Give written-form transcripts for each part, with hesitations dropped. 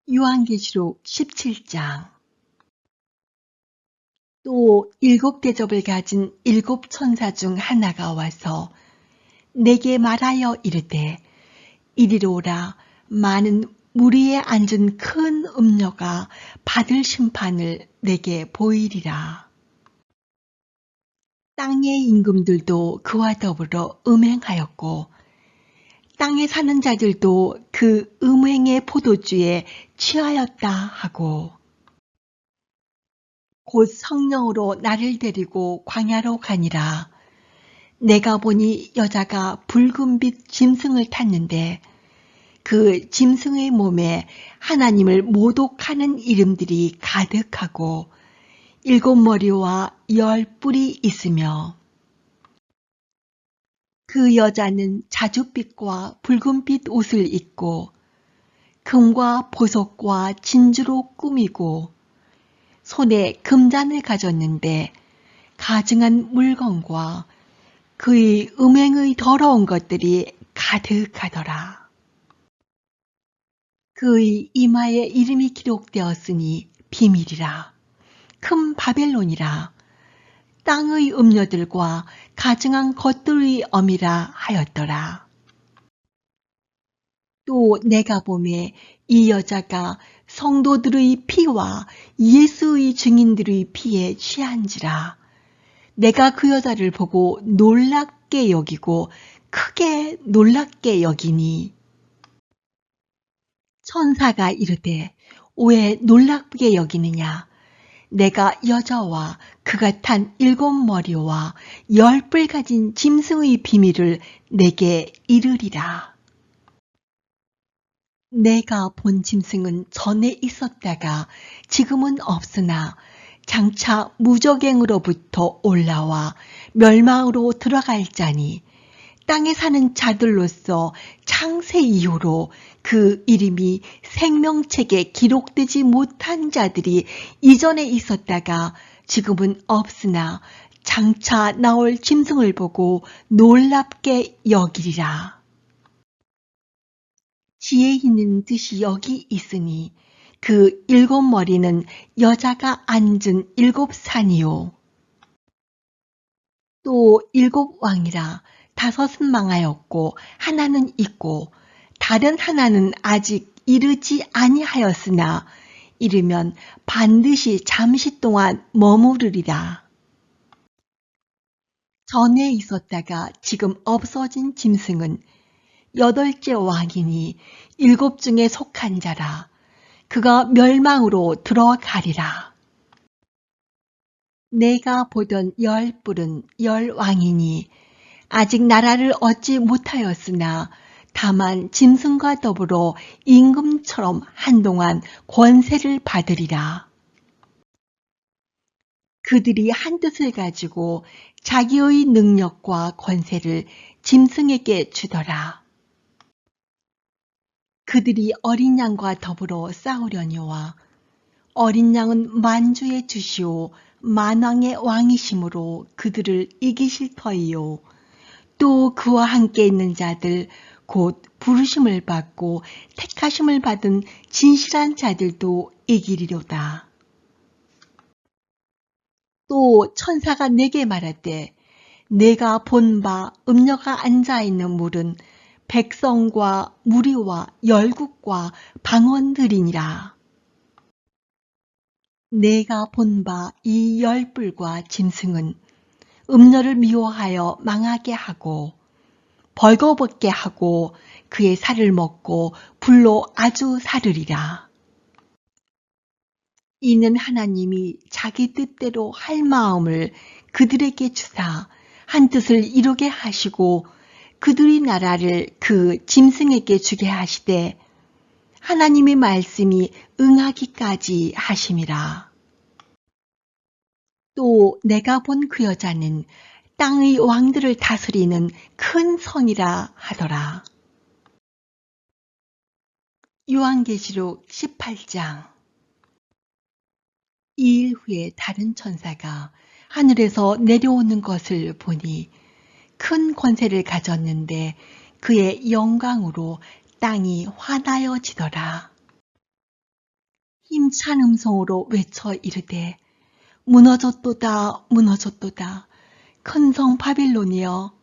요한계시록 17장. 또 7대접을 가진 7천사 중 하나가 와서 내게 말하여 이르되 이리로 오라. 많은 무리에 앉은 큰 음녀가 받을 심판을 내게 보이리라. 땅의 임금들도 그와 더불어 음행하였고 땅에 사는 자들도 그 음행의 포도주에 취하였다 하고 곧 성령으로 나를 데리고 광야로 가니라. 내가 보니 여자가 붉은빛 짐승을 탔는데 그 짐승의 몸에 하나님을 모독하는 이름들이 가득하고 7머리와 10뿔이 있으며 그 여자는 자줏빛과 붉은빛 옷을 입고 금과 보석과 진주로 꾸미고 손에 금잔을 가졌는데 가증한 물건과 그의 음행의 더러운 것들이 가득하더라. 그의 이마에 이름이 기록되었으니 비밀이라. 큰 바벨론이라. 땅의 음녀들과 가증한 것들의 엄이라 하였더라. 또 내가 보매 이 여자가 성도들의 피와 예수의 증인들의 피에 취한지라. 내가 그 여자를 보고 놀랍게 여기고 크게 놀랍게 여기니 천사가 이르되 왜 놀랍게 여기느냐. 내가 여자와 그가 탄 7머리와 10뿔 가진 짐승의 비밀을 내게 이르리라. 내가 본 짐승은 전에 있었다가 지금은 없으나 장차 무저갱으로부터 올라와 멸망으로 들어갈 자니 땅에 사는 자들로서 창세 이후로 그 이름이 생명책에 기록되지 못한 자들이 이전에 있었다가 지금은 없으나 장차 나올 짐승을 보고 놀랍게 여기리라. 지혜 있는 뜻이 여기 있으니 그 7머리는 여자가 앉은 7산이요. 또 7왕이라 5은 망하였고 하나는 있고 다른 하나는 아직 이르지 아니하였으나 이르면 반드시 잠시 동안 머무르리라. 전에 있었다가 지금 없어진 짐승은 8째 왕이니 7 중에 속한 자라. 그가 멸망으로 들어가리라. 내가 보던 10뿔은 10왕이니 아직 나라를 얻지 못하였으나 다만 짐승과 더불어 임금처럼 한동안 권세를 받으리라. 그들이 한 뜻을 가지고 자기의 능력과 권세를 짐승에게 주더라. 그들이 어린 양과 더불어 싸우려니와 어린 양은 만주의 주시오 만왕의 왕이심으로 그들을 이기실 터이요. 또 그와 함께 있는 자들 곧 부르심을 받고 택하심을 받은 진실한 자들도 이기리로다. 또 천사가 내게 말하되 내가 본 바 음녀가 앉아있는 물은 백성과 무리와 열국과 방언들이니라. 내가 본 바 이 10뿔과 짐승은 음녀를 미워하여 망하게 하고 벌거벗게 하고 그의 살을 먹고 불로 아주 사르리라. 이는 하나님이 자기 뜻대로 할 마음을 그들에게 주사 한 뜻을 이루게 하시고 그들의 나라를 그 짐승에게 주게 하시되 하나님의 말씀이 응하기까지 하심이라. 또 내가 본 그 여자는 땅의 왕들을 다스리는 큰 성이라 하더라. 요한계시록 18장. 2일 후에 다른 천사가 하늘에서 내려오는 것을 보니 큰 권세를 가졌는데 그의 영광으로 땅이 환하여지더라. 힘찬 음성으로 외쳐 이르되 무너졌도다 무너졌도다 큰 성 바벨론이여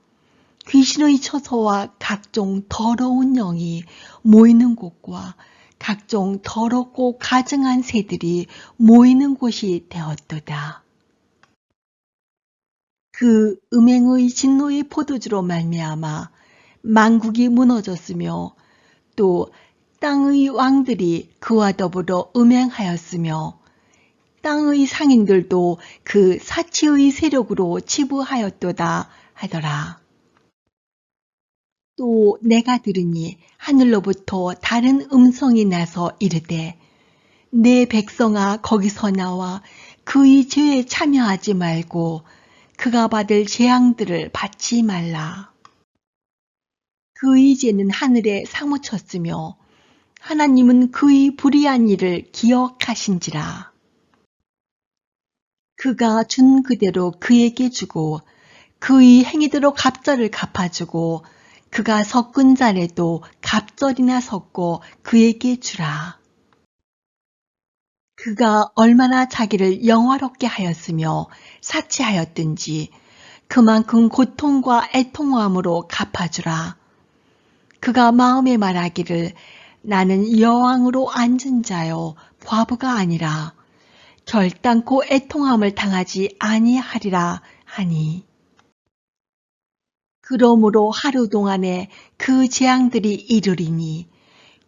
귀신의 처소와 각종 더러운 영이 모이는 곳과 각종 더럽고 가증한 새들이 모이는 곳이 되었도다. 그 음행의 진노의 포도주로 말미암아 만국이 무너졌으며 또 땅의 왕들이 그와 더불어 음행하였으며 땅의 상인들도 그 사치의 세력으로 치부하였도다 하더라. 또 내가 들으니 하늘로부터 다른 음성이 나서 이르되 내 백성아 거기서 나와 그의 죄에 참여하지 말고 그가 받을 재앙들을 받지 말라. 그의 죄는 하늘에 사무쳤으며 하나님은 그의 불의한 일을 기억하신지라. 그가 준 그대로 그에게 주고 그의 행위대로 갑절을 갚아주고 그가 섞은 잔에도 갑절이나 섞고 그에게 주라. 그가 얼마나 자기를 영화롭게 하였으며 사치하였든지 그만큼 고통과 애통함으로 갚아주라. 그가 마음에 말하기를 나는 여왕으로 앉은 자요 과부가 아니라 결단코 애통함을 당하지 아니하리라 하니 그러므로 하루 동안에 그 재앙들이 이르리니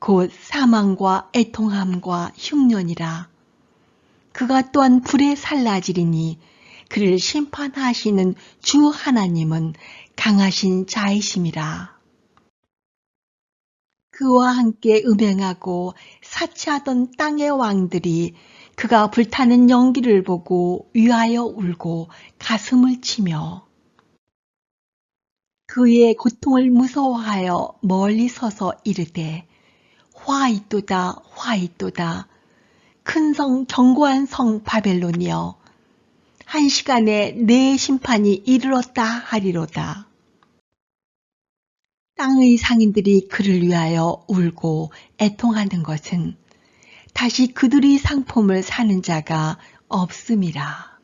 곧 사망과 애통함과 흉년이라. 그가 또한 불에 살라지리니 그를 심판하시는 주 하나님은 강하신 자이심이라. 그와 함께 음행하고 사치하던 땅의 왕들이 그가 불타는 연기를 보고 위하여 울고 가슴을 치며 그의 고통을 무서워하여 멀리 서서 이르되 화 있도다 화 있도다 큰 성 견고한 성 바벨론이여 한 시간에 내 심판이 이르렀다 하리로다. 땅의 상인들이 그를 위하여 울고 애통하는 것은 다시 그들의 상품을 사는 자가 없음이라.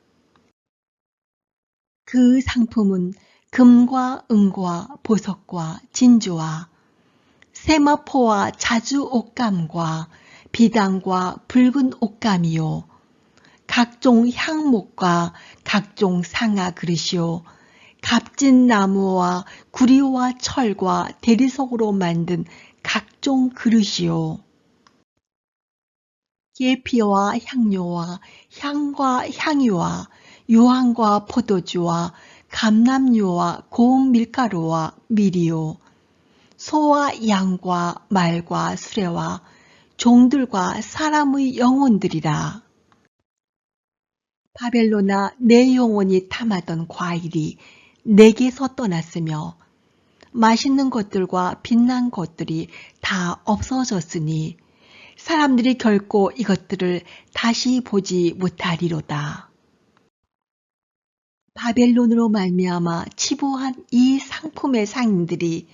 그 상품은 금과 은과 보석과 진주와 세마포와 자주 옷감과 비단과 붉은 옷감이요 각종 향목과 각종 상아 그릇이요 값진 나무와 구리와 철과 대리석으로 만든 각종 그릇이요 계피와 향료와 향과 향유와 유황과 포도주와 감람유와 고운 밀가루와 밀이요 소와 양과 말과 수레와 종들과 사람의 영혼들이라. 바벨론아 내 영혼이 탐하던 과일이 내게서 떠났으며 맛있는 것들과 빛난 것들이 다 없어졌으니 사람들이 결코 이것들을 다시 보지 못하리로다. 바벨론으로 말미암아 치부한 이 상품의 상인들이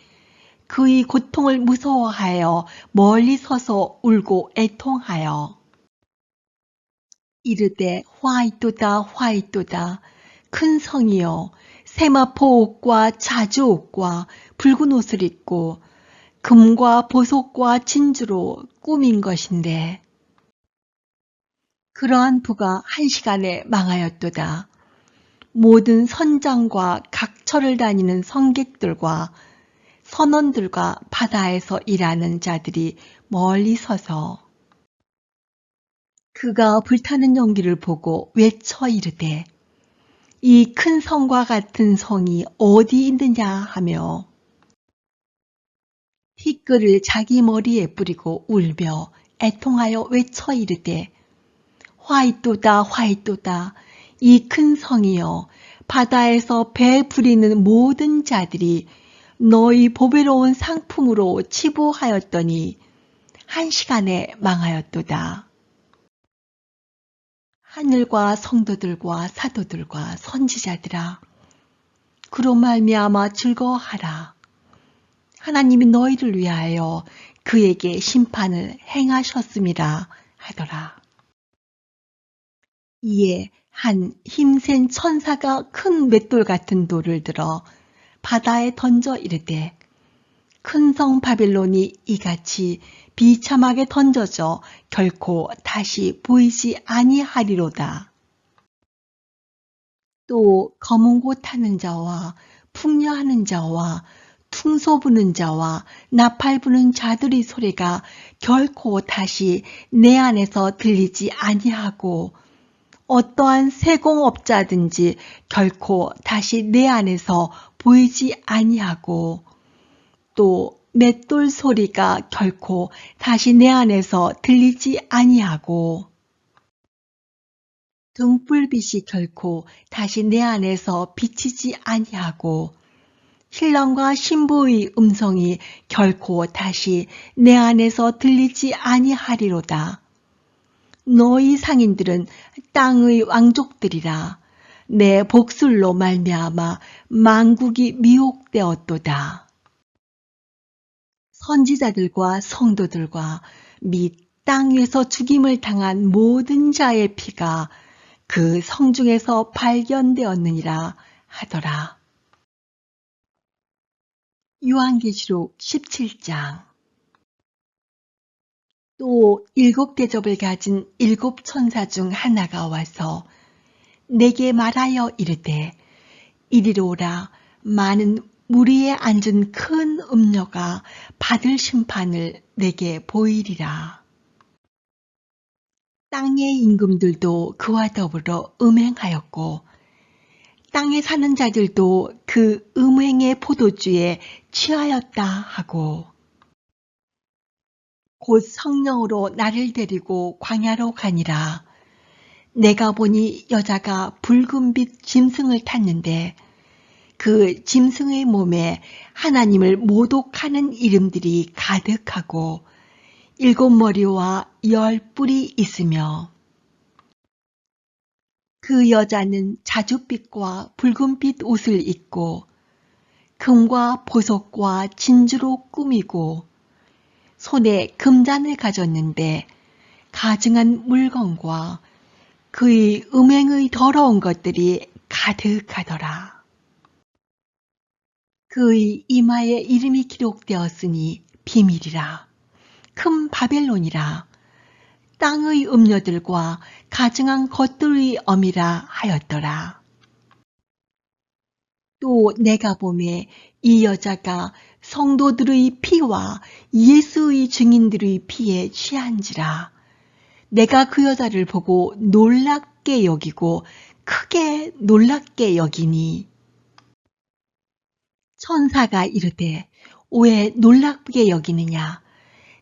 그의 고통을 무서워하여 멀리 서서 울고 애통하여 이르되 화이또다 화이또다 큰 성이여 세마포 옷과 자주 옷과 붉은 옷을 입고 금과 보석과 진주로 꾸민 것인데 그러한 부가 한 시간에 망하였도다. 모든 선장과 각처를 다니는 성객들과 선원들과 바다에서 일하는 자들이 멀리 서서 그가 불타는 연기를 보고 외쳐 이르되 이 큰 성과 같은 성이 어디 있느냐 하며 티끌을 자기 머리에 뿌리고 울며 애통하여 외쳐 이르되 화이또다 화이또다 이 큰 성이여 바다에서 배 부리는 모든 자들이 너희 보배로운 상품으로 치부하였더니 한 시간에 망하였도다. 하늘과 성도들과 사도들과 선지자들아 그로 말미암아 즐거워하라. 하나님이 너희를 위하여 그에게 심판을 행하셨음이라 하더라. 이에 한 힘센 천사가 큰 맷돌 같은 돌을 들어 바다에 던져 이르되 큰 성 바빌론이 이같이 비참하게 던져져 결코 다시 보이지 아니하리로다. 또 검은 곳 타는 자와 풍녀하는 자와 퉁소 부는 자와 나팔 부는 자들의 소리가 결코 다시 내 안에서 들리지 아니하고 어떠한 세공업자든지 결코 다시 내 안에서 보이지 아니하고 또 맷돌 소리가 결코 다시 내 안에서 들리지 아니하고 등불빛이 결코 다시 내 안에서 비치지 아니하고 신랑과 신부의 음성이 결코 다시 내 안에서 들리지 아니하리로다. 너희 상인들은 땅의 왕족들이라. 내 복술로 말미암아 만국이 미혹되었도다. 선지자들과 성도들과 및 땅 위에서 죽임을 당한 모든 자의 피가 그 성중에서 발견되었느니라 하더라. 요한계시록 17장. 또 7대접을 가진 7천사 중 하나가 와서 내게 말하여 이르되 이리로 오라. 많은 무리에 앉은 큰 음녀가 받을 심판을 내게 보이리라. 땅의 임금들도 그와 더불어 음행하였고 땅에 사는 자들도 그 음행의 포도주에 취하였다 하고 곧 성령으로 나를 데리고 광야로 가니라. 내가 보니 여자가 붉은빛 짐승을 탔는데 그 짐승의 몸에 하나님을 모독하는 이름들이 가득하고 7머리와 10뿔이 있으며 그 여자는 자줏빛과 붉은빛 옷을 입고 금과 보석과 진주로 꾸미고 손에 금잔을 가졌는데 가증한 물건과 그의 음행의 더러운 것들이 가득하더라. 그의 이마에 이름이 기록되었으니 비밀이라. 큰 바벨론이라. 땅의 음녀들과 가증한 것들의 엄이라 하였더라. 또 내가 보매 이 여자가 성도들의 피와 예수의 증인들의 피에 취한지라. 내가 그 여자를 보고 놀랍게 여기고 크게 놀랍게 여기니 천사가 이르되 왜 놀랍게 여기느냐.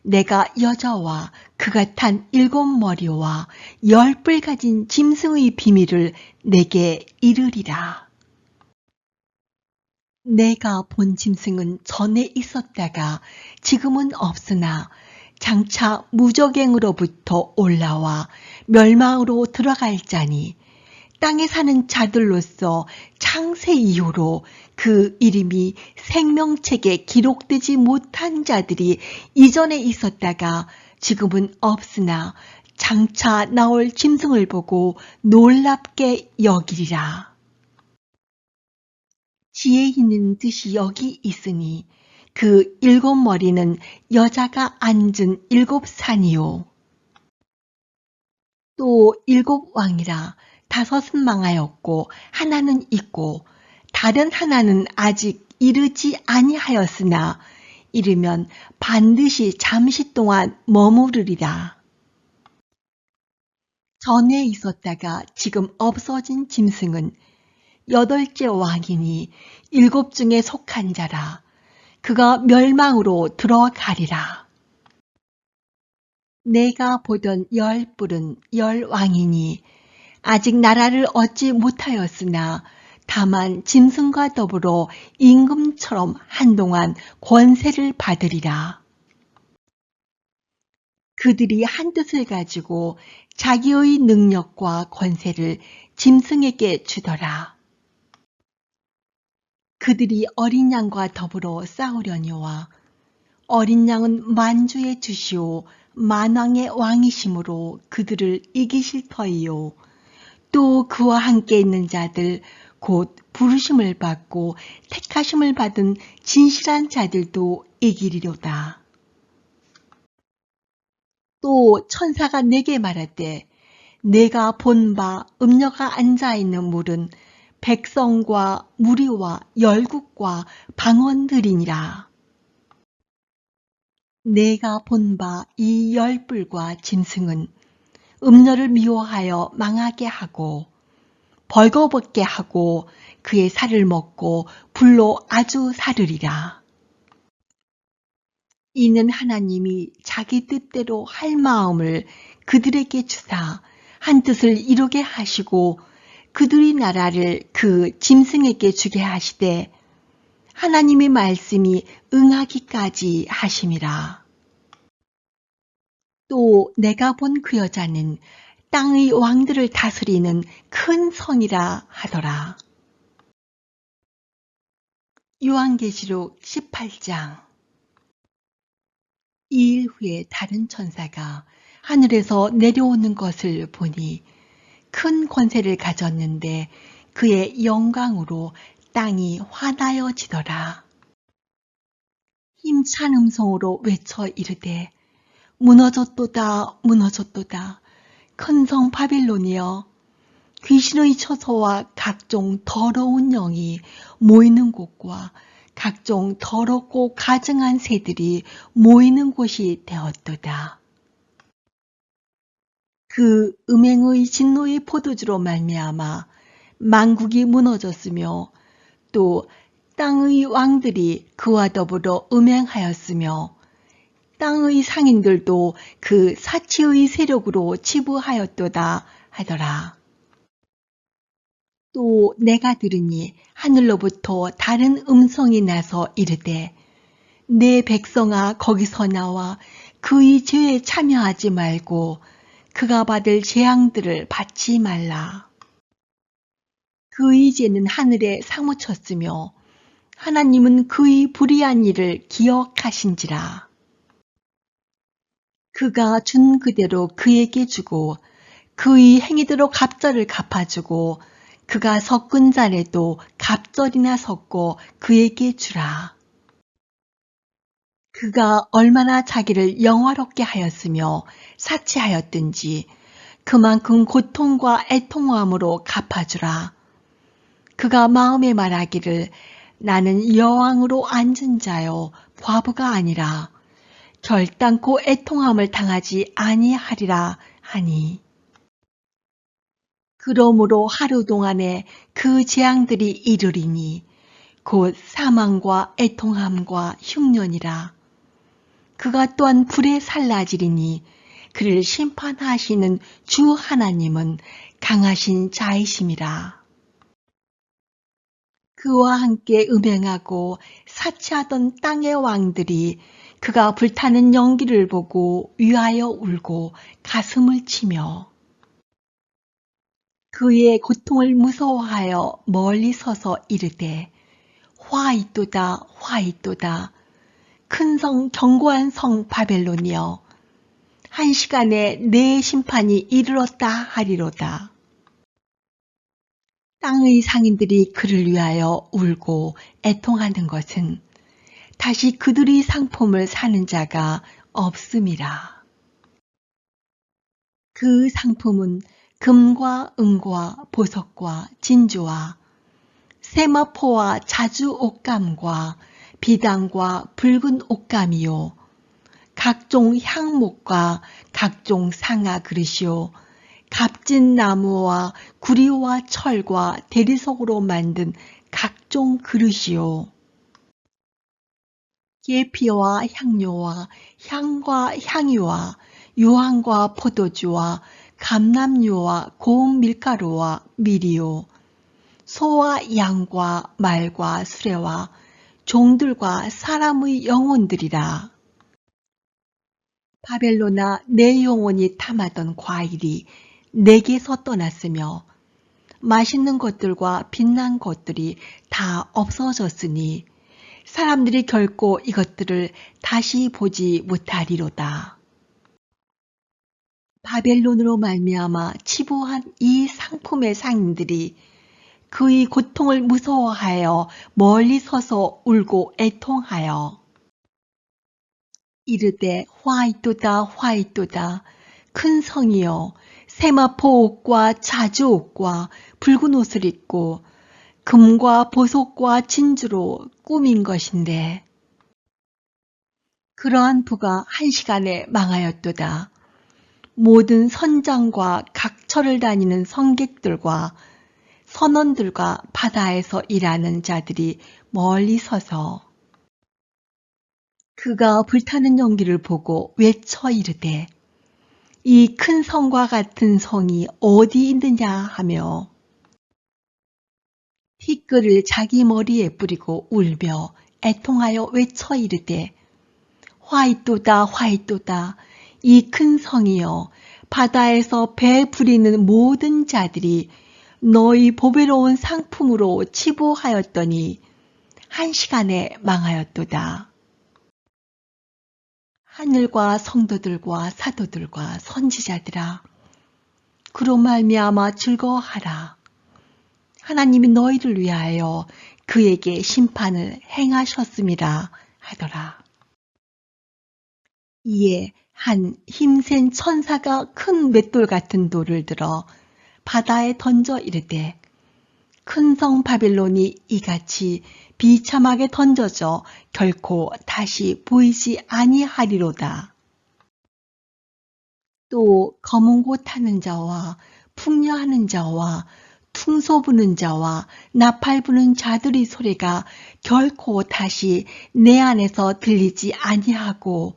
내가 여자와 그가 탄 7머리와 10뿔 가진 짐승의 비밀을 내게 이르리라. 내가 본 짐승은 전에 있었다가 지금은 없으나 장차 무적행으로부터 올라와 멸망으로 들어갈 자니 땅에 사는 자들로서 창세 이후로 그 이름이 생명책에 기록되지 못한 자들이 이전에 있었다가 지금은 없으나 장차 나올 짐승을 보고 놀랍게 여기리라. 지혜 있는 뜻이 여기 있으니 그 7머리는 여자가 앉은 7산이요. 또 7왕이라 5은 망하였고 하나는 있고 다른 하나는 아직 이르지 아니하였으나 이르면 반드시 잠시 동안 머무르리라. 전에 있었다가 지금 없어진 짐승은 8째 왕이니 7 중에 속한 자라. 그가 멸망으로 들어가리라. 내가 보던 10뿔은 10왕이니 아직 나라를 얻지 못하였으나 다만 짐승과 더불어 임금처럼 한동안 권세를 받으리라. 그들이 한 뜻을 가지고 자기의 능력과 권세를 짐승에게 주더라. 그들이 어린 양과 더불어 싸우려니와 어린 양은 만주의 주시오 만왕의 왕이심으로 그들을 이기실 터이요. 또 그와 함께 있는 자들 곧 부르심을 받고 택하심을 받은 진실한 자들도 이기리로다. 또 천사가 내게 말하되 내가 본 바 음녀가 앉아있는 물은 백성과 무리와 열국과 방언들이니라. 내가 본 바 이 열불과 짐승은 음녀를 미워하여 망하게 하고 벌거벗게 하고 그의 살을 먹고 불로 아주 사르리라. 이는 하나님이 자기 뜻대로 할 마음을 그들에게 주사 한 뜻을 이루게 하시고 그들의 나라를 그 짐승에게 주게 하시되 하나님의 말씀이 응하기까지 하심이라. 또 내가 본 그 여자는 땅의 왕들을 다스리는 큰 성이라 하더라. 요한계시록 18장. 2일 후에 다른 천사가 하늘에서 내려오는 것을 보니 큰 권세를 가졌는데 그의 영광으로 땅이 화나여지더라. 힘찬 음성으로 외쳐 이르되 무너졌도다 무너졌도다 큰 성 바빌론이여 귀신의 처소와 각종 더러운 영이 모이는 곳과 각종 더럽고 가증한 새들이 모이는 곳이 되었도다. 그 음행의 진노의 포도주로 말미암아 만국이 무너졌으며 또 땅의 왕들이 그와 더불어 음행하였으며 땅의 상인들도 그 사치의 세력으로 치부하였도다 하더라. 또 내가 들으니 하늘로부터 다른 음성이 나서 이르되 내 백성아 거기서 나와 그의 죄에 참여하지 말고 그가 받을 재앙들을 받지 말라. 그의 죄는 하늘에 사무쳤으며 하나님은 그의 불의한 일을 기억하신지라. 그가 준 그대로 그에게 주고 그의 행위대로 갑절을 갚아주고 그가 섞은 잔에도 갑절이나 섞고 그에게 주라. 그가 얼마나 자기를 영화롭게 하였으며 사치하였든지 그만큼 고통과 애통함으로 갚아주라. 그가 마음에 말하기를 나는 여왕으로 앉은 자요 과부가 아니라 결단코 애통함을 당하지 아니하리라 하니 그러므로 하루 동안에 그 재앙들이 이르리니 곧 사망과 애통함과 흉년이라. 그가 또한 불에 살라지리니 그를 심판하시는 주 하나님은 강하신 자이심이라. 그와 함께 음행하고 사치하던 땅의 왕들이 그가 불타는 연기를 보고 위하여 울고 가슴을 치며 그의 고통을 무서워하여 멀리 서서 이르되 화 있도다 화 있도다 큰 성 견고한 성 바벨론이여 한 시간에 내 심판이 이르렀다 하리로다. 땅의 상인들이 그를 위하여 울고 애통하는 것은 다시 그들의 상품을 사는 자가 없음이라. 그 상품은 금과 은과 보석과 진주와 세마포와 자주 옷감과 비단과 붉은 옷감이요 각종 향목과 각종 상아 그릇이요 값진 나무와 구리와 철과 대리석으로 만든 각종 그릇이요 계피와 향료와 향과 향유와 유황과 포도주와 감람유와 고운 밀가루와 밀이요 소와 양과 말과 수레와 종들과 사람의 영혼들이라. 바벨론아 내 영혼이 탐하던 과일이 내게서 떠났으며 맛있는 것들과 빛난 것들이 다 없어졌으니 사람들이 결코 이것들을 다시 보지 못하리로다. 바벨론으로 말미암아 치부한 이 상품의 상인들이 그의 고통을 무서워하여 멀리 서서 울고 애통하여 이르되 화이또다 화이또다 큰 성이여 세마포 옷과 자주 옷과 붉은 옷을 입고 금과 보석과 진주로 꾸민 것인데 그러한 부가 한 시간에 망하였도다. 모든 선장과 각처를 다니는 성객들과 선원들과 바다에서 일하는 자들이 멀리 서서 그가 불타는 연기를 보고 외쳐 이르되 이 큰 성과 같은 성이 어디 있느냐 하며 티끌을 자기 머리에 뿌리고 울며 애통하여 외쳐 이르되 화이또다 화이또다 이 큰 성이여 바다에서 배 부리는 모든 자들이 너희 보배로운 상품으로 치부하였더니 한 시간에 망하였도다. 하늘과 성도들과 사도들과 선지자들아 그로 말미암아 즐거워하라. 하나님이 너희를 위하여 그에게 심판을 행하셨음이라 하더라. 이에 한 힘센 천사가 큰 맷돌 같은 돌을 들어 바다에 던져 이르되 큰 성 바벨론이 이같이 비참하게 던져져 결코 다시 보이지 아니하리로다. 또 검은 곳 타는 자와 풍녀하는 자와 퉁소 부는 자와 나팔 부는 자들의 소리가 결코 다시 내 안에서 들리지 아니하고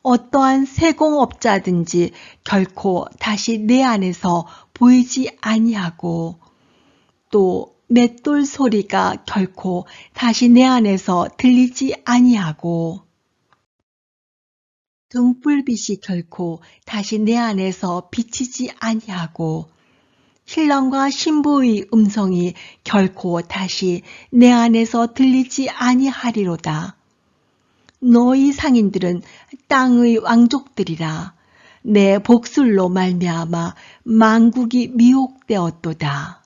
어떠한 세공업자든지 결코 다시 내 안에서 보이지 아니하고 또 맷돌 소리가 결코 다시 내 안에서 들리지 아니하고 등불빛이 결코 다시 내 안에서 비치지 아니하고 신랑과 신부의 음성이 결코 다시 내 안에서 들리지 아니하리로다. 너희 상인들은 땅의 왕족들이라. 내 복술로 말미암아 만국이 미혹되었도다.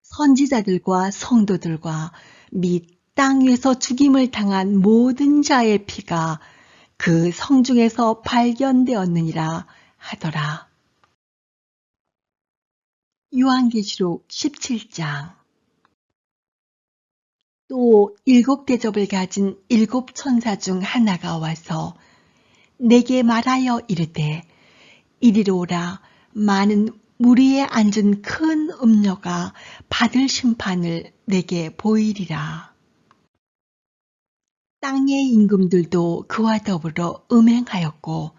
선지자들과 성도들과 및 땅 위에서 죽임을 당한 모든 자의 피가 그 성중에서 발견되었느니라 하더라. 요한계시록 17장. 또 7대접을 가진 7천사 중 하나가 와서 내게 말하여 이르되 이리로 오라. 많은 무리에 앉은 큰 음녀가 받을 심판을 내게 보이리라. 땅의 임금들도 그와 더불어 음행하였고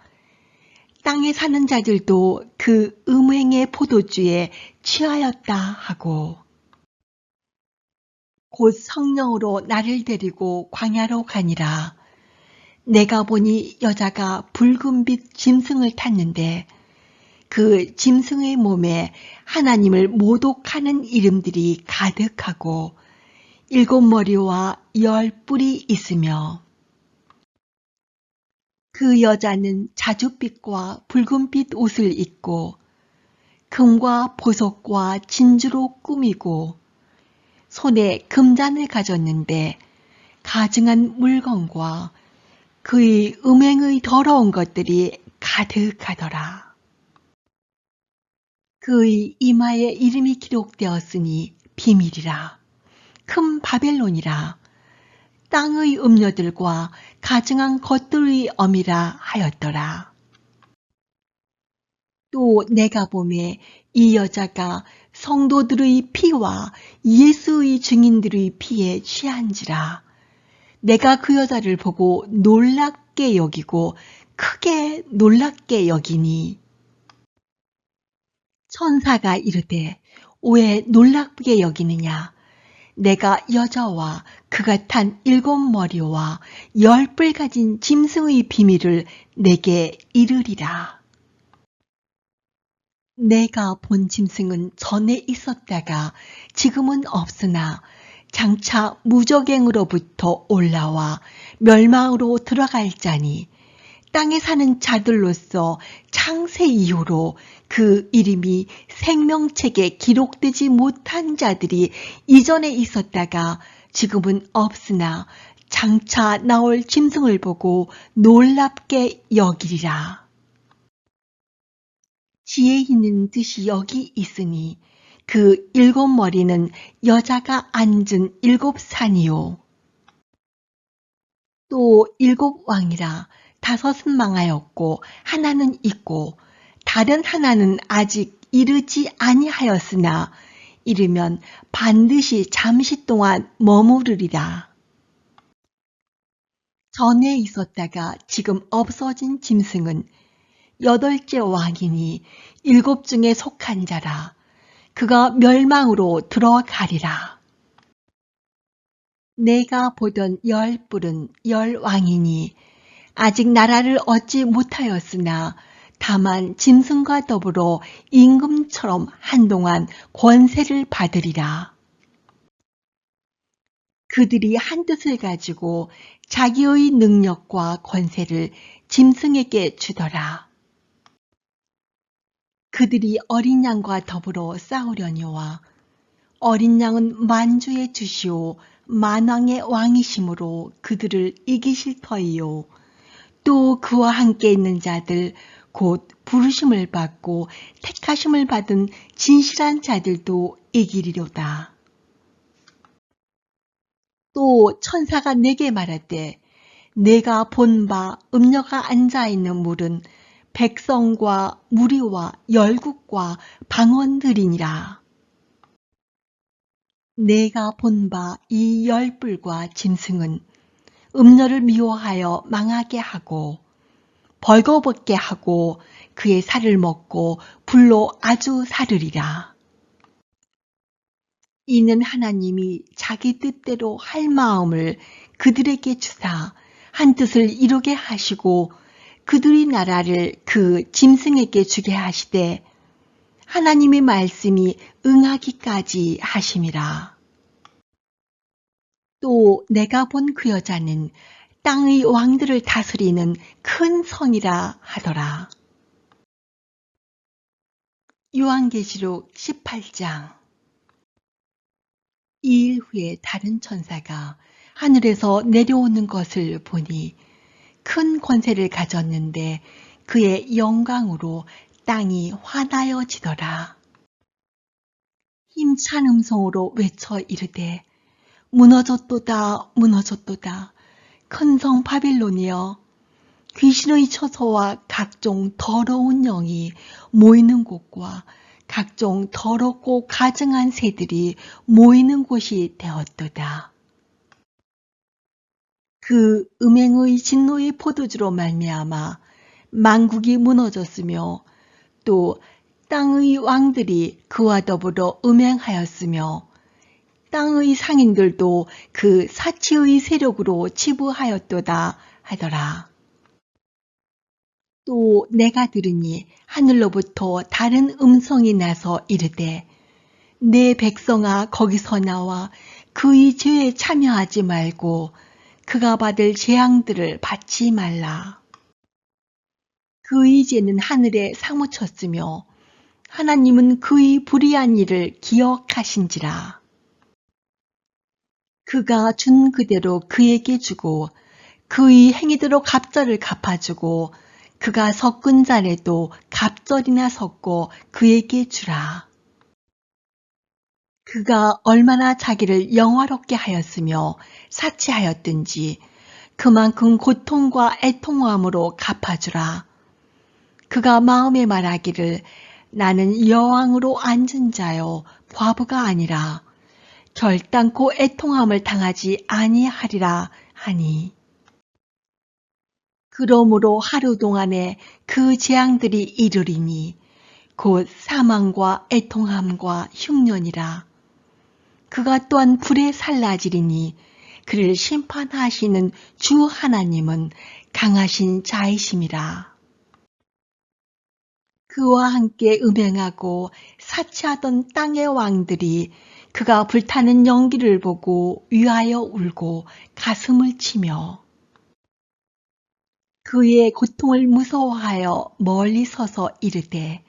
땅에 사는 자들도 그 음행의 포도주에 취하였다 하고 곧 성령으로 나를 데리고 광야로 가니라. 내가 보니 여자가 붉은빛 짐승을 탔는데 그 짐승의 몸에 하나님을 모독하는 이름들이 가득하고 7머리와 10뿔이 있으며 그 여자는 자줏빛과 붉은빛 옷을 입고 금과 보석과 진주로 꾸미고 손에 금잔을 가졌는데 가증한 물건과 그의 음행의 더러운 것들이 가득하더라. 그의 이마에 이름이 기록되었으니 비밀이라. 큰 바벨론이라. 땅의 음녀들과 가증한 것들의 어미라 하였더라. 또 내가 보매 이 여자가 성도들의 피와 예수의 증인들의 피에 취한지라. 내가 그 여자를 보고 놀랍게 여기고 크게 놀랍게 여기니 천사가 이르되 왜 놀랍게 여기느냐. 내가 여자와 그가 탄 7머리와 10뿔 가진 짐승의 비밀을 내게 이르리라. 내가 본 짐승은 전에 있었다가 지금은 없으나 장차 무적행으로부터 올라와 멸망으로 들어갈 자니 땅에 사는 자들로서 창세 이후로 그 이름이 생명책에 기록되지 못한 자들이 이전에 있었다가 지금은 없으나 장차 나올 짐승을 보고 놀랍게 여기리라. 지혜 있는 뜻이 여기 있으니 그 7머리는 여자가 앉은 7산이요. 또 7왕이라 5은 망하였고 하나는 있고 다른 하나는 아직 이르지 아니하였으나 이르면 반드시 잠시 동안 머무르리라. 전에 있었다가 지금 없어진 짐승은 8째 왕이니 7 중에 속한 자라. 그가 멸망으로 들어가리라. 내가 보던 10뿔은 10왕이니 아직 나라를 얻지 못하였으나 다만 짐승과 더불어 임금처럼 한동안 권세를 받으리라. 그들이 한 뜻을 가지고 자기의 능력과 권세를 짐승에게 주더라. 그들이 어린 양과 더불어 싸우려니와 어린 양은 만주의 주시오 만왕의 왕이심으로 그들을 이기실 터이요. 또 그와 함께 있는 자들 곧 부르심을 받고 택하심을 받은 진실한 자들도 이기리로다. 또 천사가 내게 말하되 내가 본 바 음녀가 앉아있는 물은 백성과 무리와 열국과 방언들이니라. 내가 본 바 이 10뿔과 짐승은 음녀를 미워하여 망하게 하고 벌거벗게 하고 그의 살을 먹고 불로 아주 사르리라. 이는 하나님이 자기 뜻대로 할 마음을 그들에게 주사 한 뜻을 이루게 하시고 그들의 나라를 그 짐승에게 주게 하시되 하나님의 말씀이 응하기까지 하심이라. 또 내가 본 그 여자는 땅의 왕들을 다스리는 큰 성이라 하더라. 요한계시록 18장. 2일 후에 다른 천사가 하늘에서 내려오는 것을 보니 큰 권세를 가졌는데 그의 영광으로 땅이 환하여지더라. 힘찬 음성으로 외쳐 이르되 무너졌도다 무너졌도다 큰 성 바빌론이여 귀신의 처소와 각종 더러운 영이 모이는 곳과 각종 더럽고 가증한 새들이 모이는 곳이 되었도다. 그 음행의 진노의 포도주로 말미암아 만국이 무너졌으며 또 땅의 왕들이 그와 더불어 음행하였으며 땅의 상인들도 그 사치의 세력으로 치부하였도다 하더라. 또 내가 들으니 하늘로부터 다른 음성이 나서 이르되 내 백성아 거기서 나와 그의 죄에 참여하지 말고 그가 받을 재앙들을 받지 말라. 그의 죄는 하늘에 사무쳤으며 하나님은 그의 불의한 일을 기억하신지라. 그가 준 그대로 그에게 주고 그의 행위대로 갑절을 갚아주고 그가 섞은 잔에도 갑절이나 섞고 그에게 주라. 그가 얼마나 자기를 영화롭게 하였으며 사치하였든지 그만큼 고통과 애통함으로 갚아주라. 그가 마음에 말하기를 나는 여왕으로 앉은 자요 과부가 아니라 결단코 애통함을 당하지 아니하리라 하니 그러므로 하루 동안에 그 재앙들이 이르리니 곧 사망과 애통함과 흉년이라. 그가 또한 불에 살라지리니 그를 심판하시는 주 하나님은 강하신 자이심이라. 그와 함께 음행하고 사치하던 땅의 왕들이 그가 불타는 연기를 보고 위하여 울고 가슴을 치며 그의 고통을 무서워하여 멀리 서서 이르되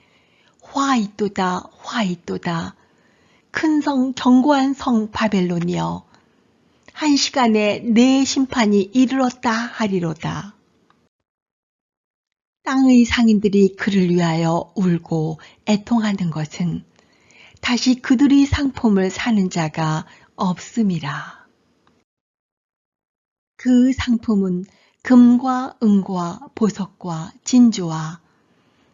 화 있도다 화 있도다 큰 성 견고한 성 바벨론이여 한 시간에 내 심판이 이르렀다 하리로다. 땅의 상인들이 그를 위하여 울고 애통하는 것은 다시 그들의 상품을 사는 자가 없음이라. 그 상품은 금과 은과 보석과 진주와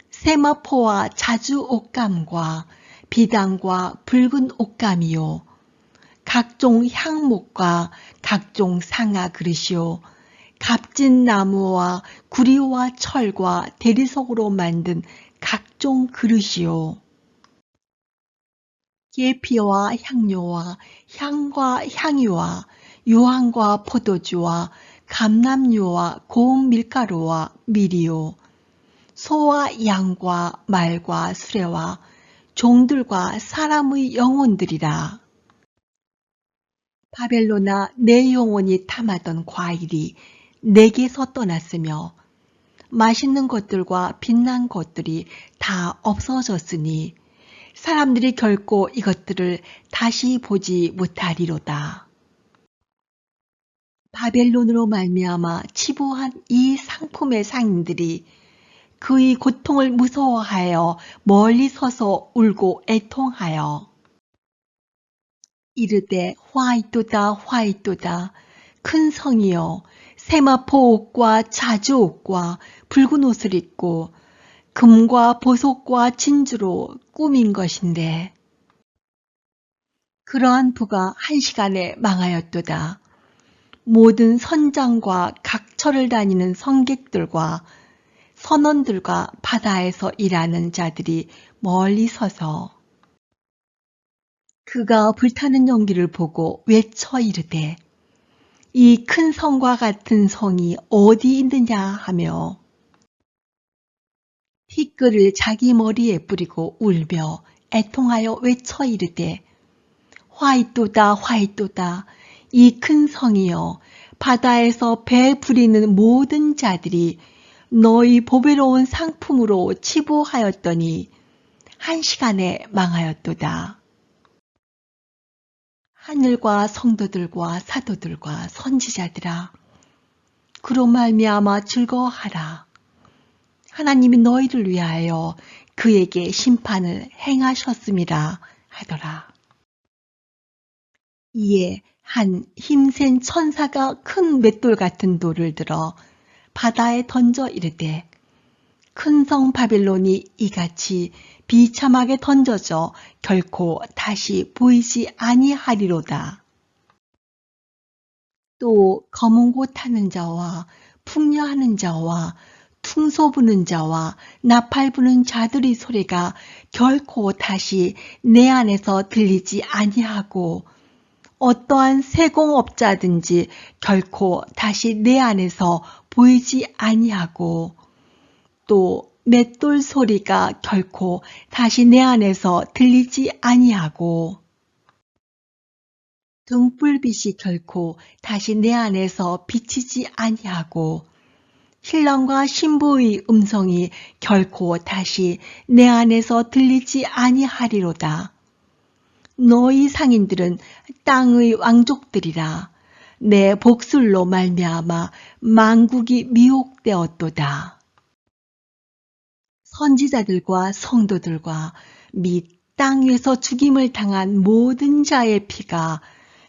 세마포와 자주 옷감과 비단과 붉은 옷감이요 각종 향목과 각종 상아 그릇이요 값진 나무와 구리와 철과 대리석으로 만든 각종 그릇이요 계피와 향료와 향과 향유와 유황과 포도주와 감람유와 고운 밀가루와 밀이요 소와 양과 말과 수레와 종들과 사람의 영혼들이라. 바벨론아 내 영혼이 탐하던 과일이 내게서 떠났으며 맛있는 것들과 빛난 것들이 다 없어졌으니 사람들이 결코 이것들을 다시 보지 못하리로다. 바벨론으로 말미암아 치부한 이 상품의 상인들이 그의 고통을 무서워하여 멀리 서서 울고 애통하여 이르되 화 있도다 화 있도다 큰 성이여 세마포 옷과 자주 옷과 붉은 옷을 입고 금과 보석과 진주로 꾸민 것인데 그러한 부가 한 시간에 망하였도다. 모든 선장과 각처를 다니는 성객들과 선원들과 바다에서 일하는 자들이 멀리 서서 그가 불타는 연기를 보고 외쳐 이르되 이 큰 성과 같은 성이 어디 있느냐 하며 티끌을 자기 머리에 뿌리고 울며 애통하여 외쳐 이르되 화 있도다 화 있도다 이 큰 성이여 바다에서 배 부리는 모든 자들이 너희 보배로운 상품으로 치부하였더니 한 시간에 망하였도다. 하늘과 성도들과 사도들과 선지자들아 그로 말미암아 즐거워하라. 하나님이 너희를 위하여 그에게 심판을 행하셨음이라 하더라. 이에 한 힘센 천사가 큰 맷돌 같은 돌을 들어 바다에 던져 이르되 큰 성 바벨론이 이같이 비참하게 던져져 결코 다시 보이지 아니하리로다. 또 검은 곳 타는 자와 풍녀하는 자와 퉁소 부는 자와 나팔 부는 자들의 소리가 결코 다시 내 안에서 들리지 아니하고 어떠한 세공업자든지 결코 다시 내 안에서 보이지 아니하고 또 맷돌 소리가 결코 다시 내 안에서 들리지 아니하고 등불빛이 결코 다시 내 안에서 비치지 아니하고 신랑과 신부의 음성이 결코 다시 내 안에서 들리지 아니하리로다. 너희 상인들은 땅의 왕족들이라 내 복술로 말미암아 만국이 미혹되었도다. 선지자들과 성도들과 및 땅 위에서 죽임을 당한 모든 자의 피가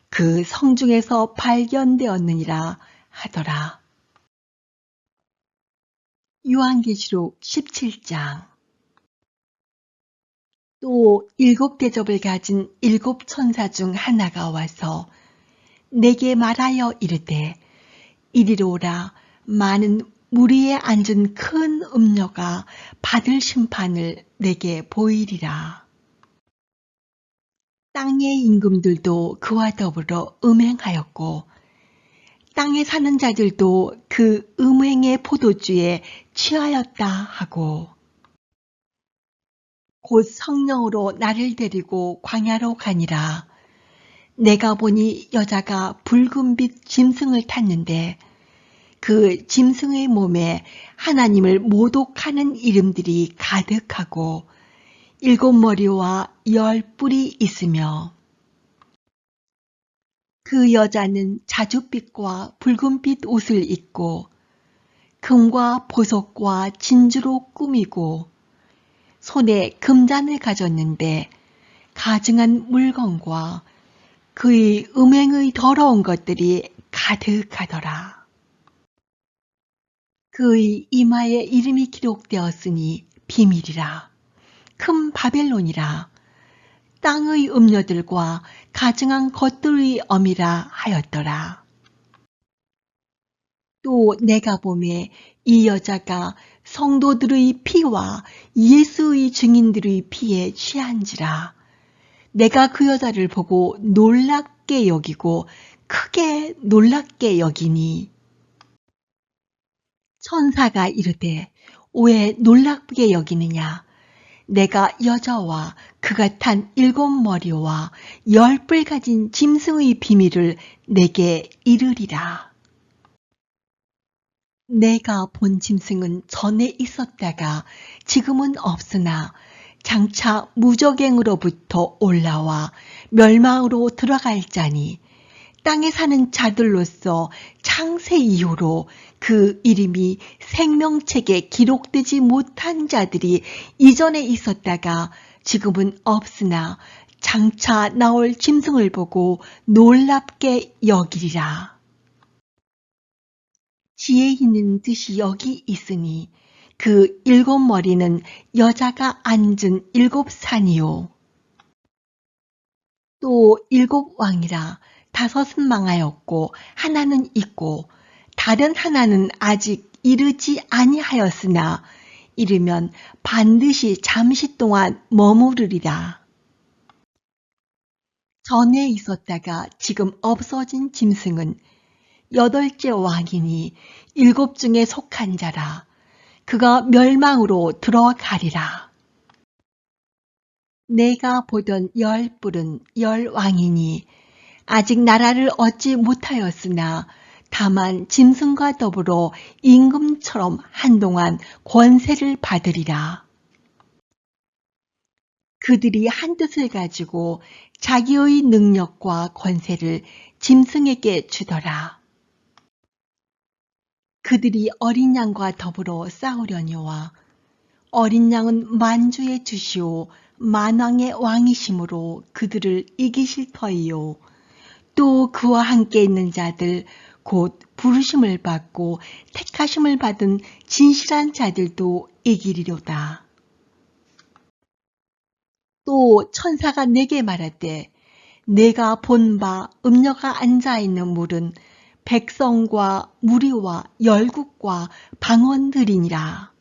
그 성중에서 발견되었느니라 하더라. 요한계시록 17장. 또 7대접을 가진 7천사 중 하나가 와서 내게 말하여 이르되 이리로 오라. 많은 무리에 앉은 큰 음녀가 받을 심판을 내게 보이리라. 땅의 임금들도 그와 더불어 음행하였고 땅에 사는 자들도 그 음행의 포도주에 취하였다 하고 곧 성령으로 나를 데리고 광야로 가니라. 내가 보니 여자가 붉은빛 짐승을 탔는데 그 짐승의 몸에 하나님을 모독하는 이름들이 가득하고 7머리와 10뿔이 있으며 그 여자는 자줏빛과 붉은빛 옷을 입고 금과 보석과 진주로 꾸미고 손에 금잔을 가졌는데 가증한 물건과 그의 음행의 더러운 것들이 가득하더라. 그의 이마에 이름이 기록되었으니 비밀이라. 큰 바벨론이라. 땅의 음녀들과 가증한 것들의 엄이라 하였더라. 또 내가 보매 이 여자가 성도들의 피와 예수의 증인들의 피에 취한지라. 내가 그 여자를 보고 놀랍게 여기고 크게 놀랍게 여기니 천사가 이르되 왜 놀랍게 여기느냐. 내가 여자와 그가 탄 7머리와 10뿔 가진 짐승의 비밀을 내게 이르리라. 내가 본 짐승은 전에 있었다가 지금은 없으나 장차 무저갱으로부터 올라와 멸망으로 들어갈 자니 땅에 사는 자들로서 창세 이후로 그 이름이 생명책에 기록되지 못한 자들이 이전에 있었다가 지금은 없으나 장차 나올 짐승을 보고 놀랍게 여기리라. 지혜 있는 뜻이 여기 있으니 그 7머리는 여자가 앉은 7산이요. 또 7왕이라 5은 망하였고 하나는 있고 다른 하나는 아직 이르지 아니하였으나 이르면 반드시 잠시 동안 머무르리라. 전에 있었다가 지금 없어진 짐승은 8째 왕이니 7 중에 속한 자라. 그가 멸망으로 들어가리라. 내가 보던 10뿔은 10왕이니 아직 나라를 얻지 못하였으나 다만 짐승과 더불어 임금처럼 한동안 권세를 받으리라. 그들이 한 뜻을 가지고 자기의 능력과 권세를 짐승에게 주더라. 그들이 어린 양과 더불어 싸우려니와 어린 양은 만주의 주시오 만왕의 왕이심으로 그들을 이기실 터이요. 또 그와 함께 있는 자들 곧 부르심을 받고 택하심을 받은 진실한 자들도 이기리로다. 또 천사가 내게 말하되 내가 본 바 음녀가 앉아있는 물은 백성과 무리와 열국과 방언들이니라.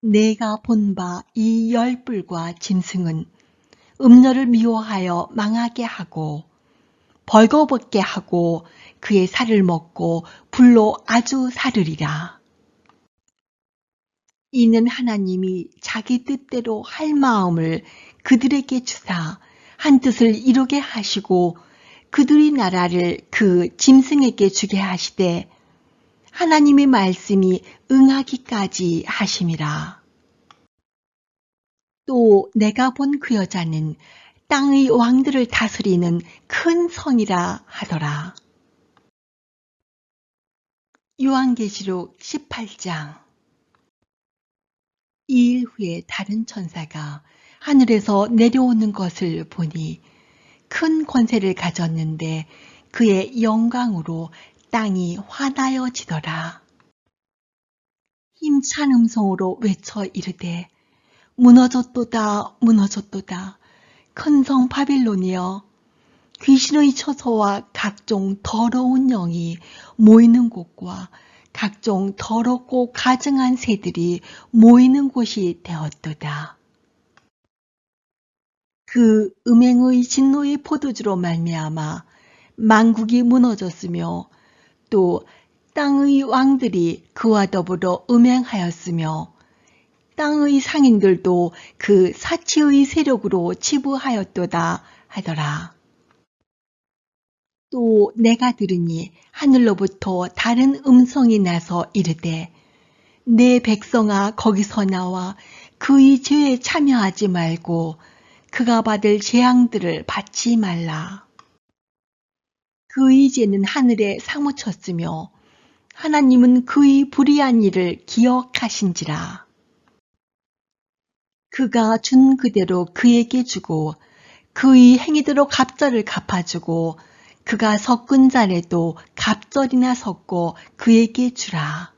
내가 본 바 이 10뿔과 짐승은 음녀를 미워하여 망하게 하고 벌거벗게 하고 그의 살을 먹고 불로 아주 사르리라. 이는 하나님이 자기 뜻대로 할 마음을 그들에게 주사 한 뜻을 이루게 하시고 그들의 나라를 그 짐승에게 주게 하시되 하나님의 말씀이 응하기까지 하심이라. 또 내가 본 그 여자는 땅의 왕들을 다스리는 큰 성이라 하더라. 요한계시록 18장. 2일 후에 다른 천사가 하늘에서 내려오는 것을 보니 큰 권세를 가졌는데 그의 영광으로 땅이 환하여지더라. 힘찬 음성으로 외쳐 이르되 무너졌도다 무너졌도다 큰 성 바빌론이여 귀신의 처소와 각종 더러운 영이 모이는 곳과 각종 더럽고 가증한 새들이 모이는 곳이 되었도다. 그 음행의 진노의 포도주로 말미암아 만국이 무너졌으며 또 땅의 왕들이 그와 더불어 음행하였으며 땅의 상인들도 그 사치의 세력으로 치부하였도다 하더라. 또 내가 들으니 하늘로부터 다른 음성이 나서 이르되 내 백성아 거기서 나와 그의 죄에 참여하지 말고 그가 받을 재앙들을 받지 말라. 그의 죄는 하늘에 사무쳤으며 하나님은 그의 불의한 일을 기억하신지라. 그가 준 그대로 그에게 주고 그의 행위대로 갑절을 갚아주고 그가 섞은 잔에도 갑절이나 섞고 그에게 주라.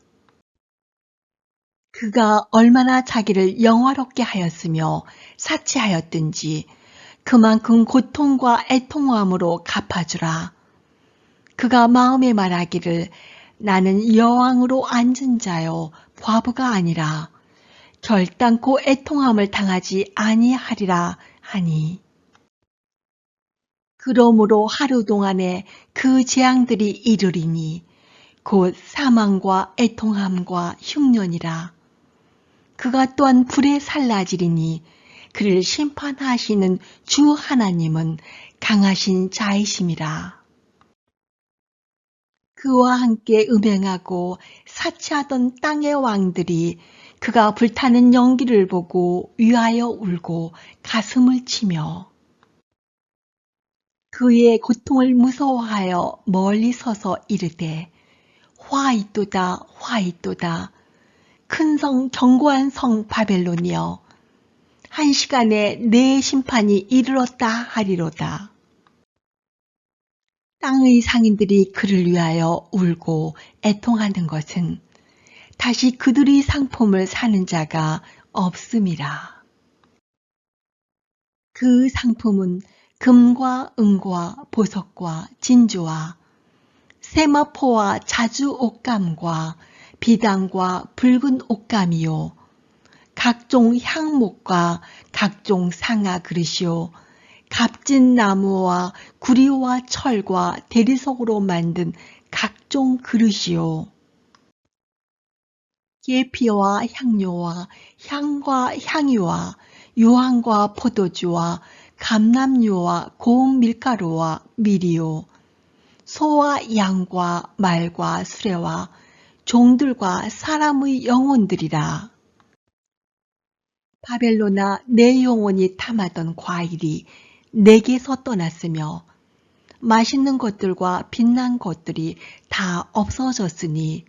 그가 얼마나 자기를 영화롭게 하였으며 사치하였든지 그만큼 고통과 애통함으로 갚아주라. 그가 마음에 말하기를 나는 여왕으로 앉은 자요 과부가 아니라 결단코 애통함을 당하지 아니하리라 하니 그러므로 하루 동안에 그 재앙들이 이르리니 곧 사망과 애통함과 흉년이라. 그가 또한 불에 살라지리니 그를 심판하시는 주 하나님은 강하신 자이심이라. 그와 함께 음행하고 사치하던 땅의 왕들이 그가 불타는 연기를 보고 위하여 울고 가슴을 치며 그의 고통을 무서워하여 멀리 서서 이르되 화 있도다 화 있도다 큰 성 견고한 성 바벨론이여 한 시간에 내 심판이 이르렀다 하리로다. 땅의 상인들이 그를 위하여 울고 애통하는 것은 다시 그들의 상품을 사는 자가 없음이라. 그 상품은 금과 은과 보석과 진주와 세마포와 자주 옷감과 비단과 붉은 옷감이요 각종 향목과 각종 상아 그릇이요 값진 나무와 구리와 철과 대리석으로 만든 각종 그릇이요 계피와 향료와 향과 향유와 유황과 포도주와 감람유와 고운 밀가루와 밀이요 소와 양과 말과 수레와 종들과 사람의 영혼들이라. 바벨론아 내 영혼이 탐하던 과일이 내게서 떠났으며 맛있는 것들과 빛난 것들이 다 없어졌으니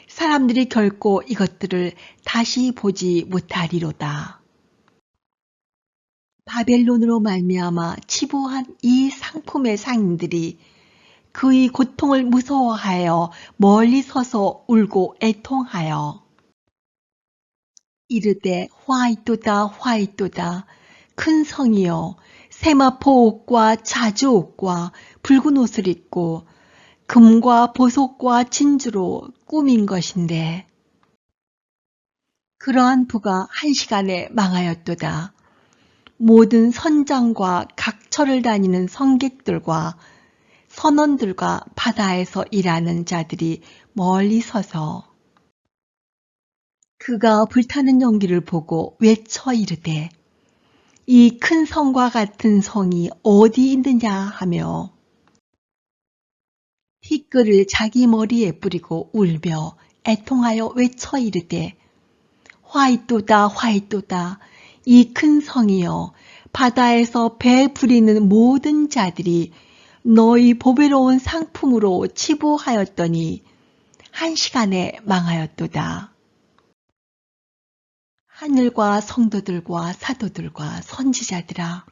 사람들이 결코 이것들을 다시 보지 못하리로다. 바벨론으로 말미암아 치부한 이 상품의 상인들이 그의 고통을 무서워하여 멀리 서서 울고 애통하여 이르되 화 있도다 큰 성이여 세마포 옷과 자주 옷과 붉은 옷을 입고 금과 보석과 진주로 꾸민 것인데 그러한 부가 한 시간에 망하였도다. 모든 선장과 각처를 다니는 성객들과 선원들과 바다에서 일하는 자들이 멀리 서서 그가 불타는 연기를 보고 외쳐 이르되 이 큰 성과 같은 성이 어디 있느냐 하며 티끌을 자기 머리에 뿌리고 울며 애통하여 외쳐 이르되 화 있도다 이 큰 성이여 바다에서 배 부리는 모든 자들이 너희 보배로운 상품으로 치부하였더니 한 시간에 망하였도다. 하늘과 성도들과 사도들과 선지자들아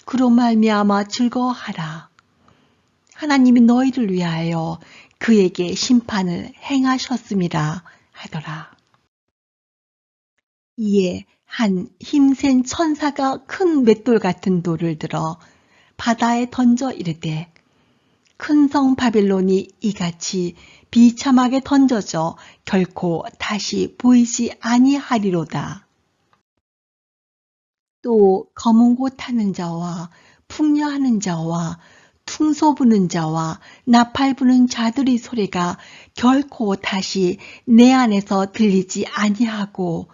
그로 말미암아 즐거워하라. 하나님이 너희를 위하여 그에게 심판을 행하셨음이라 하더라. 이에 한 힘센 천사가 큰 맷돌 같은 돌을 들어 바다에 던져 이르되 큰 성 바벨론이 이같이 비참하게 던져져 결코 다시 보이지 아니하리로다. 또 검은 고 타는 자와 풍녀하는 자와 퉁소 부는 자와 나팔 부는 자들의 소리가 결코 다시 내 안에서 들리지 아니하고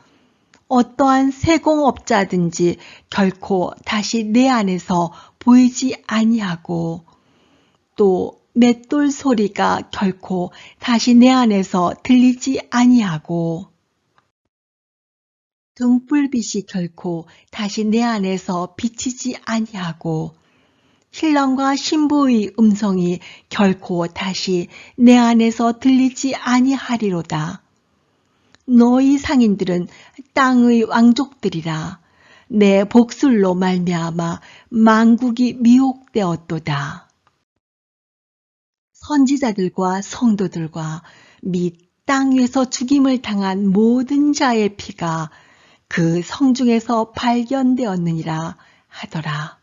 어떠한 세공업자든지 결코 다시 내 안에서 보이지 아니하고 또 맷돌 소리가 결코 다시 내 안에서 들리지 아니하고 등불빛이 결코 다시 내 안에서 비치지 아니하고 신랑과 신부의 음성이 결코 다시 내 안에서 들리지 아니하리로다. 너희 상인들은 땅의 왕족들이라. 내 복술로 말미암아 만국이 미혹되었도다. 선지자들과 성도들과 및 땅 위에서 죽임을 당한 모든 자의 피가 그 성중에서 발견되었느니라 하더라.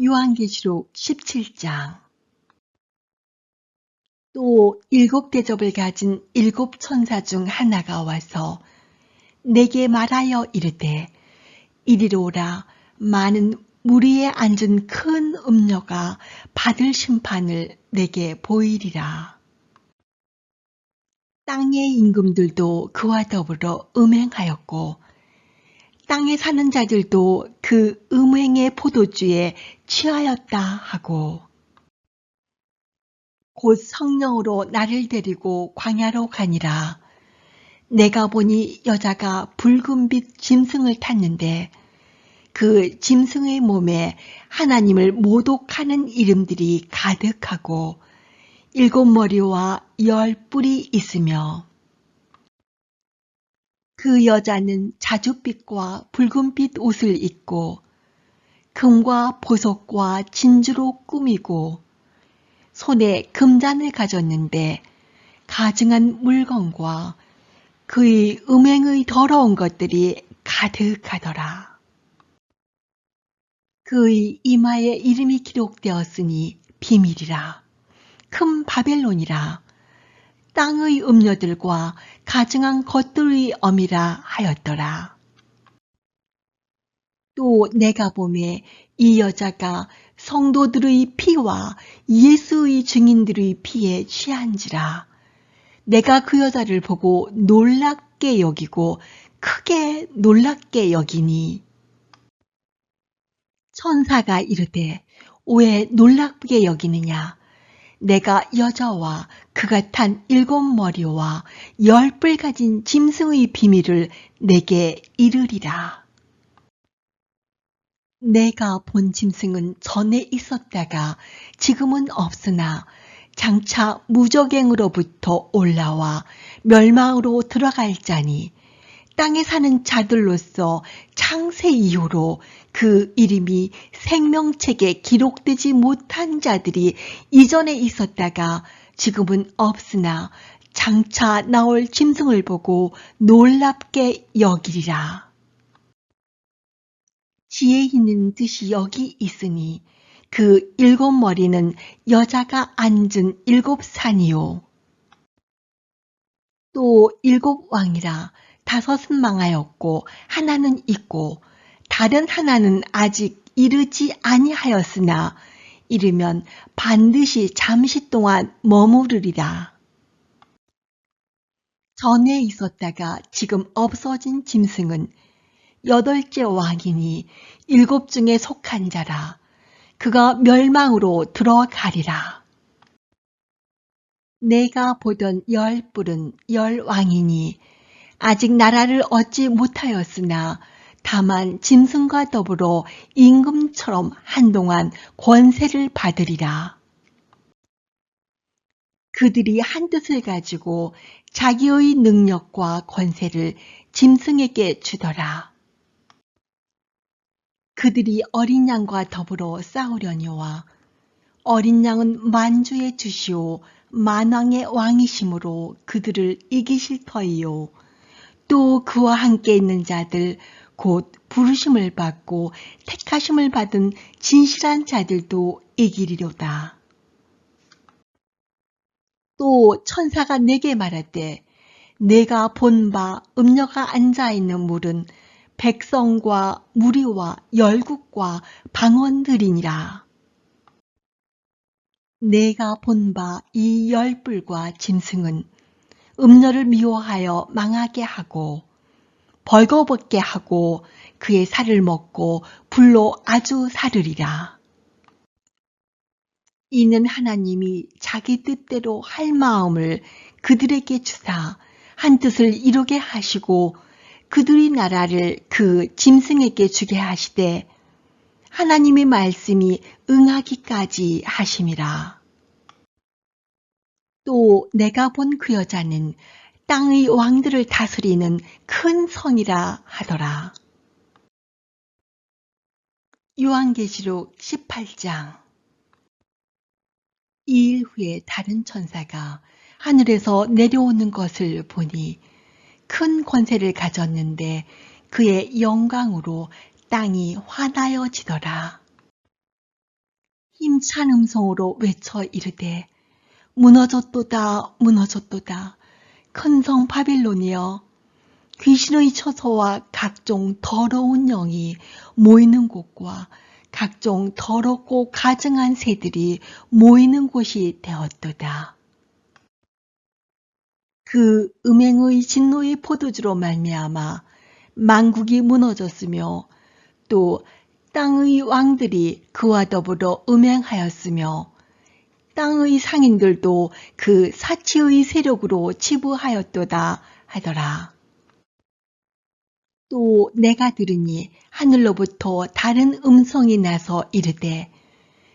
요한계시록 17장. 또 7대접을 가진 7천사 중 하나가 와서 내게 말하여 이르되 이리로 오라. 많은 무리에 앉은 큰 음녀가 받을 심판을 내게 보이리라. 땅의 임금들도 그와 더불어 음행하였고 땅에 사는 자들도 그 음행의 포도주에 취하였다 하고 곧 성령으로 나를 데리고 광야로 가니라. 내가 보니 여자가 붉은빛 짐승을 탔는데 그 짐승의 몸에 하나님을 모독하는 이름들이 가득하고 7머리와 10뿔이 있으며 그 여자는 자줏빛과 붉은빛 옷을 입고 금과 보석과 진주로 꾸미고 손에 금잔을 가졌는데 가증한 물건과 그의 음행의 더러운 것들이 가득하더라. 그의 이마에 이름이 기록되었으니 비밀이라. 큰 바벨론이라. 땅의 음녀들과 가증한 것들의 어미라 하였더라. 또 내가 보매 이 여자가 성도들의 피와 예수의 증인들의 피에 취한지라. 내가 그 여자를 보고 놀랍게 여기고 크게 놀랍게 여기니 천사가 이르되 왜 놀랍게 여기느냐. 내가 여자와 그가 탄 7머리와 10뿔 가진 짐승의 비밀을 내게 이르리라. 내가 본 짐승은 전에 있었다가 지금은 없으나 장차 무저갱으로부터 올라와 멸망으로 들어갈 자니 땅에 사는 자들로서 창세 이후로 그 이름이 생명책에 기록되지 못한 자들이 이전에 있었다가 지금은 없으나 장차 나올 짐승을 보고 놀랍게 여기리라. 지혜 있는 뜻이 여기 있으니 그 7머리는 여자가 앉은 7산이요. 또 7왕이라 5은 망하였고 하나는 있고 다른 하나는 아직 이르지 아니하였으나 이르면 반드시 잠시 동안 머무르리라. 전에 있었다가 지금 없어진 짐승은 8째 왕이니 7 중에 속한 자라. 그가 멸망으로 들어가리라. 내가 보던 10뿔은 10왕이니 아직 나라를 얻지 못하였으나 다만 짐승과 더불어 임금처럼 한동안 권세를 받으리라. 그들이 한 뜻을 가지고 자기의 능력과 권세를 짐승에게 주더라. 그들이 어린 양과 더불어 싸우려니와 어린 양은 만주의 주시오 만왕의 왕이심으로 그들을 이기실 터이요. 또 그와 함께 있는 자들 곧 부르심을 받고 택하심을 받은 진실한 자들도 이기리로다. 또 천사가 내게 말하되 내가 본 바 음녀가 앉아있는 물은 백성과 무리와 열국과 방언들이니라. 내가 본 바 이 10뿔과 짐승은 음녀를 미워하여 망하게 하고 벌거벗게 하고 그의 살을 먹고 불로 아주 사르리라. 이는 하나님이 자기 뜻대로 할 마음을 그들에게 주사 한 뜻을 이루게 하시고 그들의 나라를 그 짐승에게 주게 하시되 하나님의 말씀이 응하기까지 하심이라. 또 내가 본 그 여자는 땅의 왕들을 다스리는 큰 성이라 하더라. 요한계시록 18장. 2일 후에 다른 천사가 하늘에서 내려오는 것을 보니 큰 권세를 가졌는데 그의 영광으로 땅이 환하여지더라. 힘찬 음성으로 외쳐 이르되 무너졌도다 무너졌도다 큰 성 바빌론이여 귀신의 처소와 각종 더러운 영이 모이는 곳과 각종 더럽고 가증한 새들이 모이는 곳이 되었도다. 그 음행의 진노의 포도주로 말미암아 만국이 무너졌으며 또 땅의 왕들이 그와 더불어 음행하였으며 땅의 상인들도 그 사치의 세력으로 치부하였도다 하더라. 또 내가 들으니 하늘로부터 다른 음성이 나서 이르되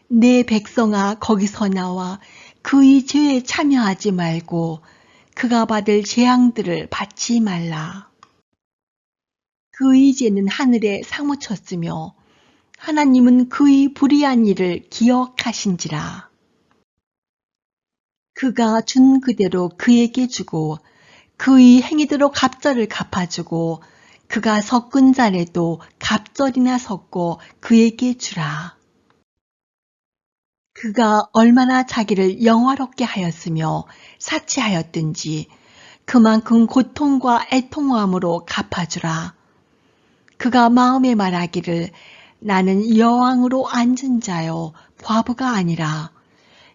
내 백성아 거기서 나와 그의 죄에 참여하지 말고 그가 받을 재앙들을 받지 말라. 그의 죄는 하늘에 사무쳤으며 하나님은 그의 불의한 일을 기억하신지라. 그가 준 그대로 그에게 주고 그의 행위대로 갑절을 갚아주고 그가 섞은 잔에도 갑절이나 섞고 그에게 주라. 그가 얼마나 자기를 영화롭게 하였으며 사치하였든지 그만큼 고통과 애통함으로 갚아주라. 그가 마음에 말하기를 나는 여왕으로 앉은 자요 과부가 아니라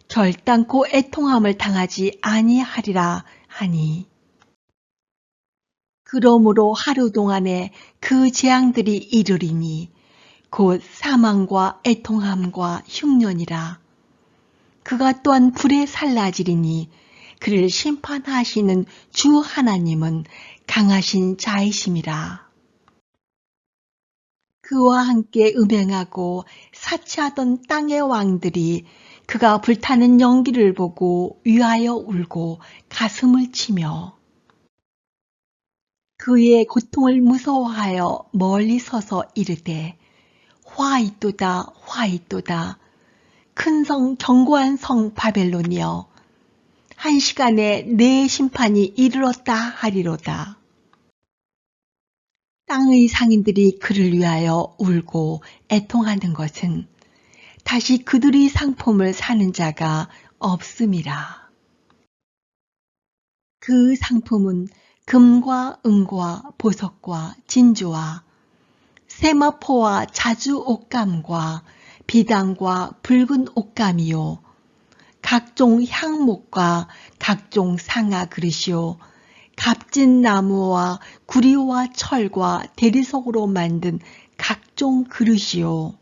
결단코 애통함을 당하지 아니하리라 하니 그러므로 하루 동안에 그 재앙들이 이르리니 곧 사망과 애통함과 흉년이라. 그가 또한 불에 살라지리니 그를 심판하시는 주 하나님은 강하신 자이심이라. 그와 함께 음행하고 사치하던 땅의 왕들이 그가 불타는 연기를 보고 위하여 울고 가슴을 치며 그의 고통을 무서워하여 멀리 서서 이르되 화 있도다 화 있도다 큰 성 견고한 성 바벨론이여 한 시간에 내 심판이 이르렀다 하리로다. 땅의 상인들이 그를 위하여 울고 애통하는 것은 다시 그들의 상품을 사는 자가 없음이라. 그 상품은 금과 은과 보석과 진주와 세마포와 자주 옷감과 비단과 붉은 옷감이요 각종 향목과 각종 상아 그릇이요 값진 나무와 구리와 철과 대리석으로 만든 각종 그릇이요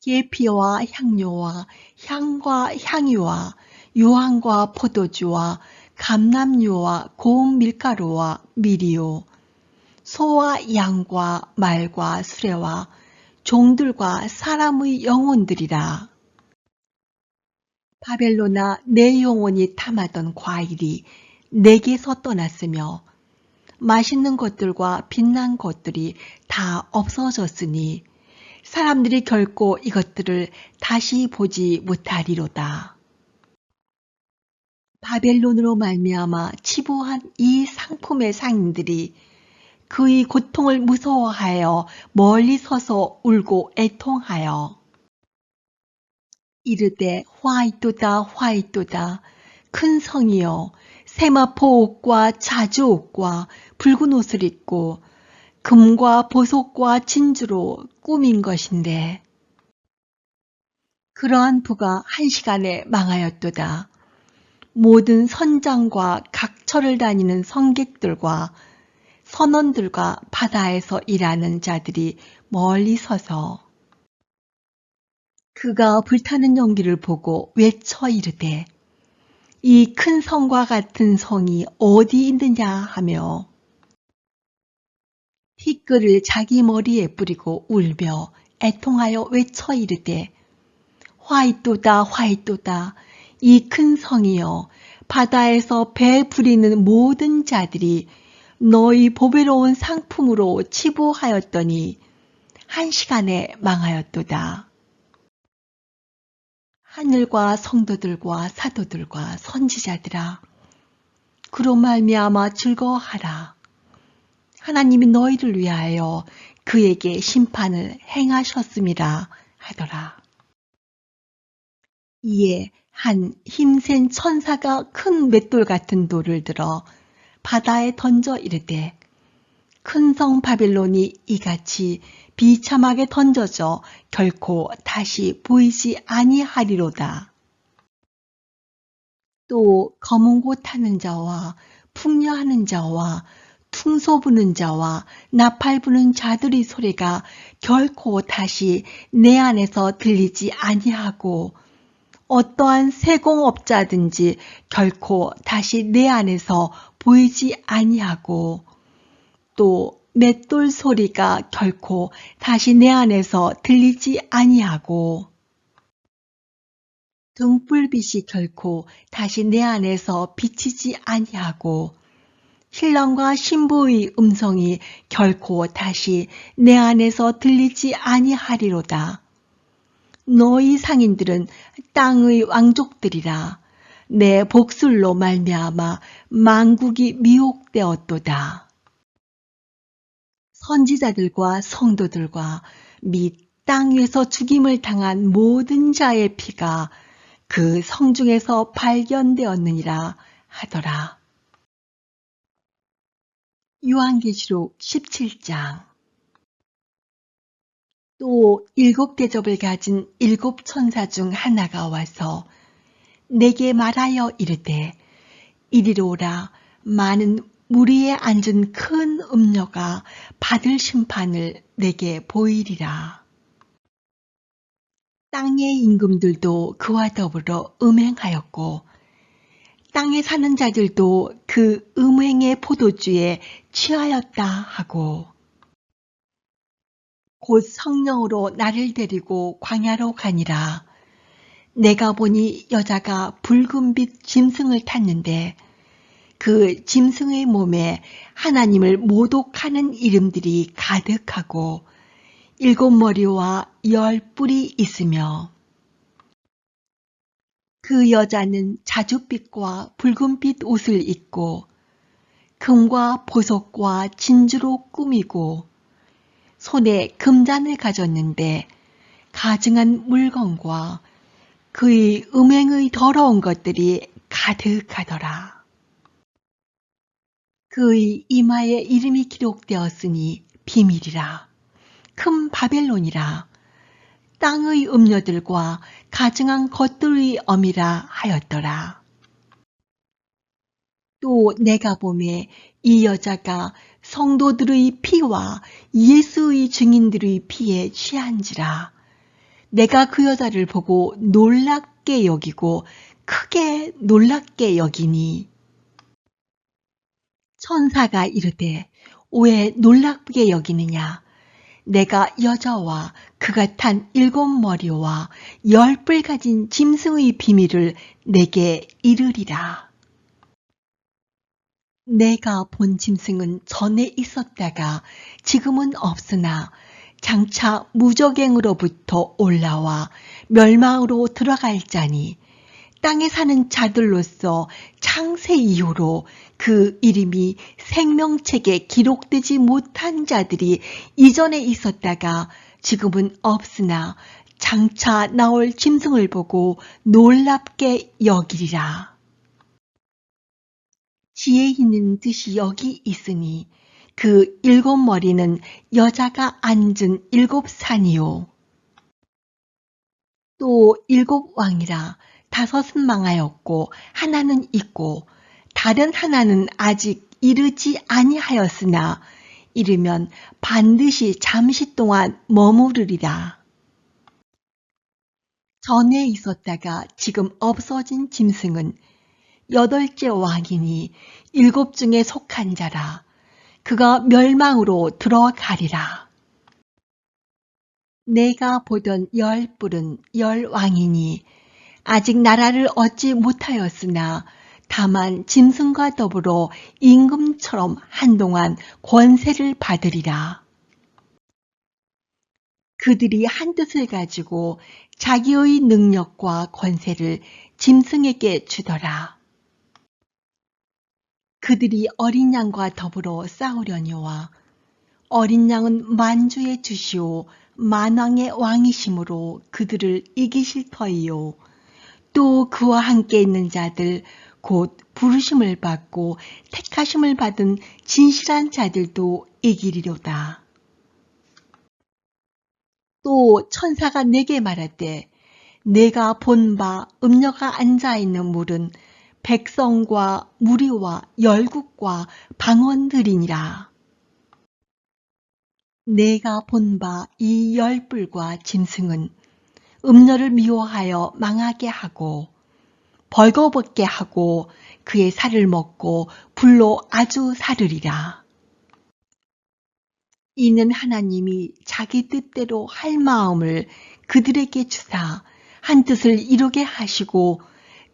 계피와 향료와 향과 향유와 유황과 포도주와 감람유와 고운 밀가루와 밀이요 소와 양과 말과 수레와 종들과 사람의 영혼들이라. 바벨론아 내 영혼이 탐하던 과일이 내게서 떠났으며 맛있는 것들과 빛난 것들이 다 없어졌으니 사람들이 결코 이것들을 다시 보지 못하리로다. 바벨론으로 말미암아 치부한 이 상품의 상인들이 그의 고통을 무서워하여 멀리 서서 울고 애통하여 이르되 화 있도다 큰 성이여 세마포 옷과 자주 옷과 붉은 옷을 입고 금과 보석과 진주로 꾸민 것인데 그러한 부가 한 시간에 망하였도다. 모든 선장과 각처를 다니는 성객들과 선원들과 바다에서 일하는 자들이 멀리 서서 그가 불타는 연기를 보고 외쳐 이르되 이 큰 성과 같은 성이 어디 있느냐 하며 티끌을 자기 머리에 뿌리고 울며 애통하여 외쳐 이르되 화 있도다 이 큰 성이여 바다에서 배 부리는 모든 자들이 너희 보배로운 상품으로 치부하였더니 한 시간에 망하였도다. 하늘과 성도들과 사도들과 선지자들아 그로 말미암아 즐거워하라. 하나님이 너희를 위하여 그에게 심판을 행하셨음이라 하더라. 이에 한 힘센 천사가 큰 맷돌 같은 돌을 들어 바다에 던져 이르되 큰 성 바빌론이 이같이 비참하게 던져져 결코 다시 보이지 아니하리로다. 또 검은 곳 타는 자와 풍녀하는 자와 퉁소 부는 자와 나팔 부는 자들의 소리가 결코 다시 내 안에서 들리지 아니하고 어떠한 세공업자든지 결코 다시 내 안에서 보이지 아니하고 또 맷돌 소리가 결코 다시 내 안에서 들리지 아니하고 등불빛이 결코 다시 내 안에서 비치지 아니하고 신랑과 신부의 음성이 결코 다시 내 안에서 들리지 아니하리로다. 너희 상인들은 땅의 왕족들이라. 내 복술로 말미암아 만국이 미혹되었도다. 선지자들과 성도들과 및 땅 위에서 죽임을 당한 모든 자의 피가 그 성중에서 발견되었느니라 하더라. 요한계시록 17장. 또 7대접을 가진 7천사 중 하나가 와서 내게 말하여 이르되 이리로 오라. 많은 무리에 앉은 큰 음녀가 받을 심판을 내게 보이리라. 땅의 임금들도 그와 더불어 음행하였고 땅에 사는 자들도 그 음행의 포도주에 취하였다 하고 곧 성령으로 나를 데리고 광야로 가니라. 내가 보니 여자가 붉은빛 짐승을 탔는데 그 짐승의 몸에 하나님을 모독하는 이름들이 가득하고 7머리와 10뿔이 있으며 그 여자는 자줏빛과 붉은빛 옷을 입고 금과 보석과 진주로 꾸미고 손에 금잔을 가졌는데 가증한 물건과 그의 음행의 더러운 것들이 가득하더라. 그의 이마에 이름이 기록되었으니 비밀이라. 큰 바벨론이라. 땅의 음녀들과 가증한 것들의 엄이라 하였더라. 또 내가 보매 이 여자가 성도들의 피와 예수의 증인들의 피에 취한지라. 내가 그 여자를 보고 놀랍게 여기고 크게 놀랍게 여기니 천사가 이르되 왜 놀랍게 여기느냐. 내가 여자와 그가 탄 7머리와 10뿔 가진 짐승의 비밀을 내게 이르리라. 내가 본 짐승은 전에 있었다가 지금은 없으나 장차 무저갱으로부터 올라와 멸망으로 들어갈 자니 땅에 사는 자들로서 창세 이후로 그 이름이 생명책에 기록되지 못한 자들이 이전에 있었다가 지금은 없으나 장차 나올 짐승을 보고 놀랍게 여기리라. 지혜 있는 뜻이 여기 있으니 그 7머리는 여자가 앉은 7산이요. 또 7왕이라 5은 망하였고 하나는 있고 다른 하나는 아직 이르지 아니하였으나 이르면 반드시 잠시 동안 머무르리라. 전에 있었다가 지금 없어진 짐승은 8째 왕이니 7 중에 속한 자라. 그가 멸망으로 들어가리라. 내가 보던 10뿔은 10왕이니 아직 나라를 얻지 못하였으나 다만 짐승과 더불어 임금처럼 한동안 권세를 받으리라. 그들이 한 뜻을 가지고 자기의 능력과 권세를 짐승에게 주더라. 그들이 어린 양과 더불어 싸우려니와 어린 양은 만주의 주시오 만왕의 왕이심으로 그들을 이기실 터이요. 또 그와 함께 있는 자들 곧 부르심을 받고 택하심을 받은 진실한 자들도 이기리로다. 또 천사가 내게 말하되 내가 본 바 음녀가 앉아있는 물은 백성과 무리와 열국과 방언들이니라. 내가 본 바 이 열불과 짐승은 음녀를 미워하여 망하게 하고 벌거벗게 하고 그의 살을 먹고 불로 아주 사르리라. 이는 하나님이 자기 뜻대로 할 마음을 그들에게 주사 한 뜻을 이루게 하시고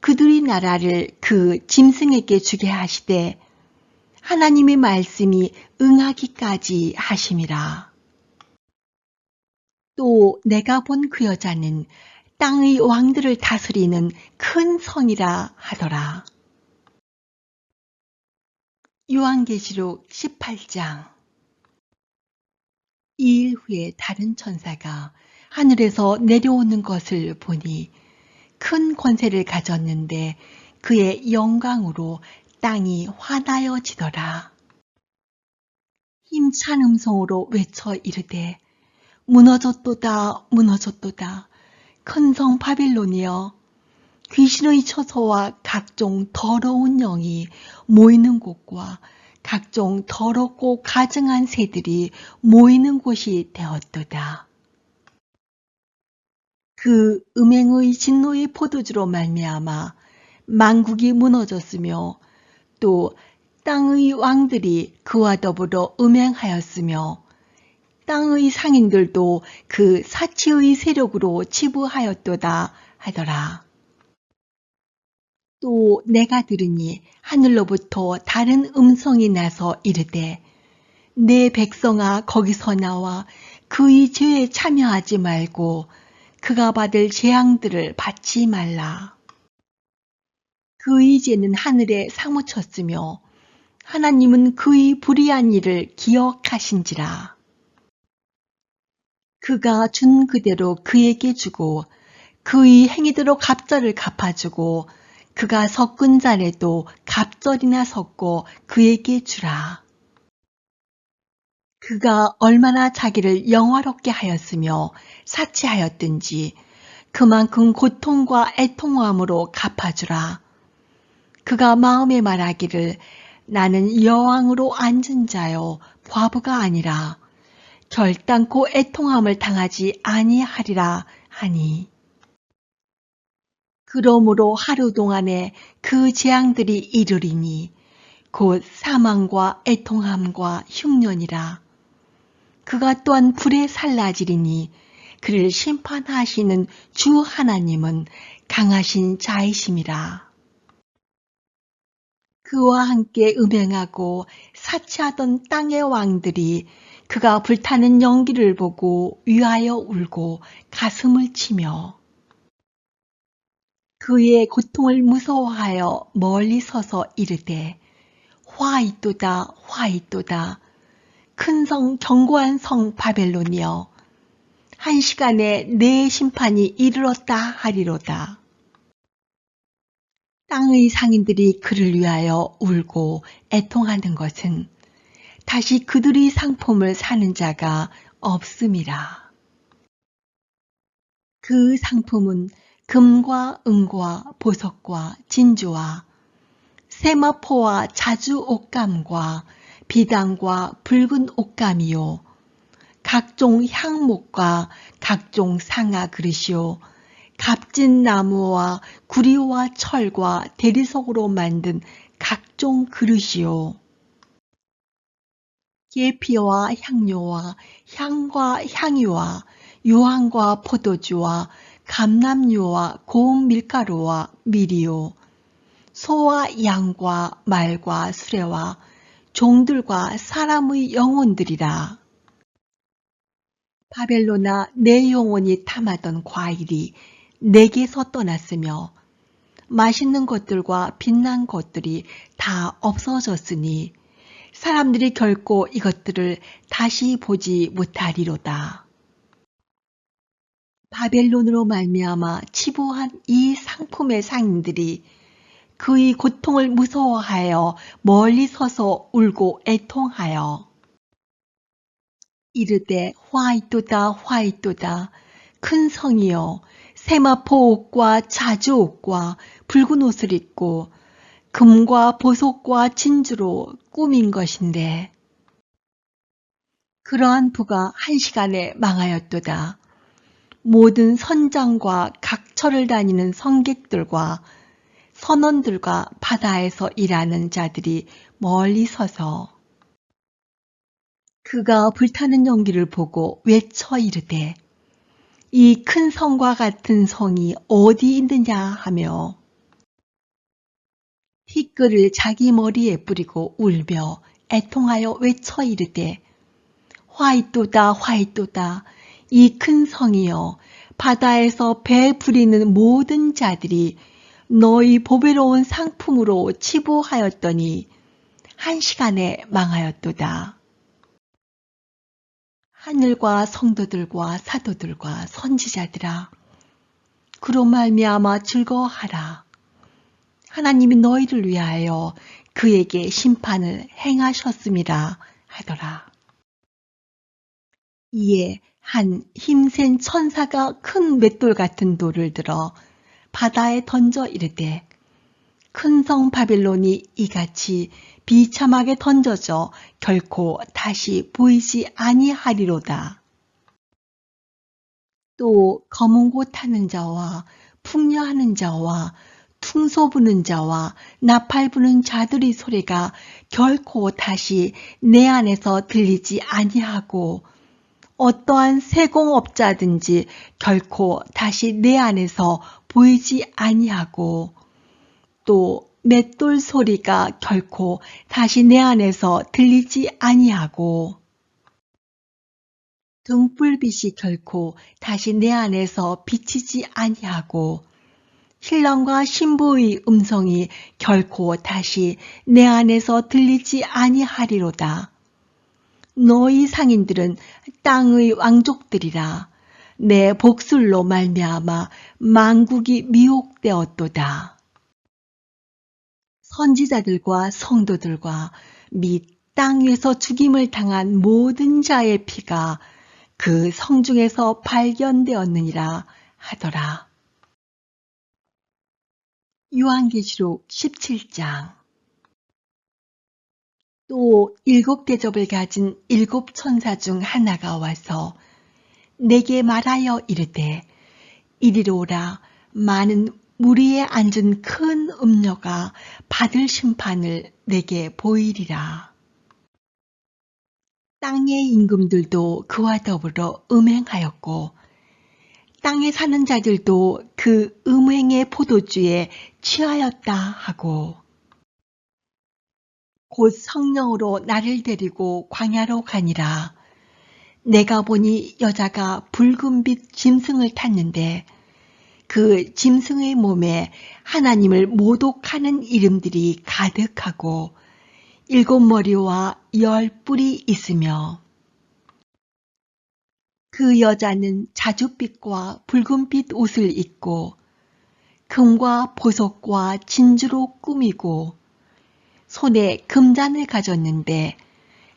그들의 나라를 그 짐승에게 주게 하시되 하나님의 말씀이 응하기까지 하심이라. 또 내가 본 그 여자는 땅의 왕들을 다스리는 큰 성이라 하더라. 요한계시록 18장. 2일 후에 다른 천사가 하늘에서 내려오는 것을 보니 큰 권세를 가졌는데 그의 영광으로 땅이 환하여지더라. 힘찬 음성으로 외쳐 이르되 무너졌도다 무너졌도다 큰 성 바빌론이여 귀신의 처소와 각종 더러운 영이 모이는 곳과 각종 더럽고 가증한 새들이 모이는 곳이 되었도다. 그 음행의 진노의 포도주로 말미암아 만국이 무너졌으며 또 땅의 왕들이 그와 더불어 음행하였으며 땅의 상인들도 그 사치의 세력으로 치부하였도다 하더라. 또 내가 들으니 하늘로부터 다른 음성이 나서 이르되 내 백성아 거기서 나와 그의 죄에 참여하지 말고 그가 받을 재앙들을 받지 말라. 그의 죄는 하늘에 사무쳤으며 하나님은 그의 불의한 일을 기억하신지라. 그가 준 그대로 그에게 주고 그의 행위대로 갑절을 갚아주고 그가 섞은 잔에도 갑절이나 섞고 그에게 주라. 그가 얼마나 자기를 영화롭게 하였으며 사치하였든지 그만큼 고통과 애통함으로 갚아주라. 그가 마음에 말하기를 나는 여왕으로 앉은 자요 과부가 아니라 결단코 애통함을 당하지 아니하리라 하니 그러므로 하루 동안에 그 재앙들이 이르리니 곧 사망과 애통함과 흉년이라. 그가 또한 불에 살라지리니 그를 심판하시는 주 하나님은 강하신 자이심이라. 그와 함께 음행하고 사치하던 땅의 왕들이 그가 불타는 연기를 보고 위하여 울고 가슴을 치며 그의 고통을 무서워하여 멀리 서서 이르되 화 있도다 화 있도다 큰 성 견고한 성 바벨론이여 한 시간에 내 심판이 이르렀다 하리로다. 땅의 상인들이 그를 위하여 울고 애통하는 것은 다시 그들의 상품을 사는 자가 없음이라. 그 상품은 금과 은과 보석과 진주와 세마포와 자주 옷감과 비단과 붉은 옷감이요 각종 향목과 각종 상아 그릇이요 값진 나무와 구리와 철과 대리석으로 만든 각종 그릇이요 계피와 향료와 향과 향유와 유황과 포도주와 감람유와 고운 밀가루와 밀이요 소와 양과 말과 수레와 종들과 사람의 영혼들이라. 바벨론아 내 영혼이 탐하던 과일이 내게서 떠났으며 맛있는 것들과 빛난 것들이 다 없어졌으니 사람들이 결코 이것들을 다시 보지 못하리로다. 바벨론으로 말미암아 치부한 이 상품의 상인들이 그의 고통을 무서워하여 멀리 서서 울고 애통하여 이르되 화이또다 화이또다 큰 성이여 세마포 옷과 자주 옷과 붉은 옷을 입고 금과 보석과 진주로 꾸민 것인데 그러한 부가 한 시간에 망하였도다. 모든 선장과 각처를 다니는 성객들과 선원들과 바다에서 일하는 자들이 멀리 서서 그가 불타는 연기를 보고 외쳐 이르되 이 큰 성과 같은 성이 어디 있느냐 하며 티끌을 자기 머리에 뿌리고 울며 애통하여 외쳐 이르되 화이또다 화이또다 이 큰 성이여 바다에서 배 부리는 모든 자들이 너희 보배로운 상품으로 치부하였더니 한 시간에 망하였도다. 하늘과 성도들과 사도들과 선지자들아 그로 말미암아 즐거워하라. 하나님이 너희를 위하여 그에게 심판을 행하셨음이라 하더라. 이에 한 힘센 천사가 큰 맷돌 같은 돌을 들어 바다에 던져 이르되 큰 성 바벨론이 이같이 비참하게 던져져 결코 다시 보이지 아니하리로다. 또 검은 곳 타는 자와 풍녀하는 자와 퉁소 부는 자와 나팔 부는 자들의 소리가 결코 다시 내 안에서 들리지 아니하고 어떠한 세공업자든지 결코 다시 내 안에서 보이지 아니하고 또 맷돌 소리가 결코 다시 내 안에서 들리지 아니하고 등불빛이 결코 다시 내 안에서 비치지 아니하고 신랑과 신부의 음성이 결코 다시 내 안에서 들리지 아니하리로다. 너희 상인들은 땅의 왕족들이라. 내 복술로 말미암아 만국이 미혹되었도다. 선지자들과 성도들과 및 땅 위에서 죽임을 당한 모든 자의 피가 그 성중에서 발견되었느니라 하더라. 요한계시록 17장. 또 7대접을 가진 7천사 중 하나가 와서 내게 말하여 이르되 이리로 오라. 많은 무리에 앉은 큰 음녀가 받을 심판을 내게 보이리라. 땅의 임금들도 그와 더불어 음행하였고 땅에 사는 자들도 그 음행의 포도주에 취하였다 하고 곧 성령으로 나를 데리고 광야로 가니라. 내가 보니 여자가 붉은빛 짐승을 탔는데 그 짐승의 몸에 하나님을 모독하는 이름들이 가득하고 7머리와 10뿔이 있으며 그 여자는 자줏빛과 붉은빛 옷을 입고 금과 보석과 진주로 꾸미고 손에 금잔을 가졌는데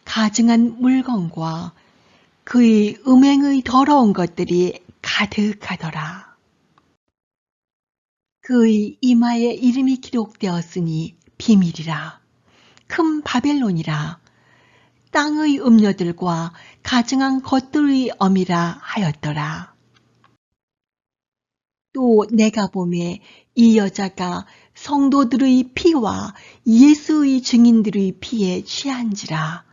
가증한 물건과 그의 음행의 더러운 것들이 가득하더라. 그의 이마에 이름이 기록되었으니 비밀이라. 큰 바벨론이라. 땅의 음녀들과 가증한 것들의 엄이라 하였더라. 또 내가 보매 이 여자가 성도들의 피와 예수의 증인들의 피에 취한지라.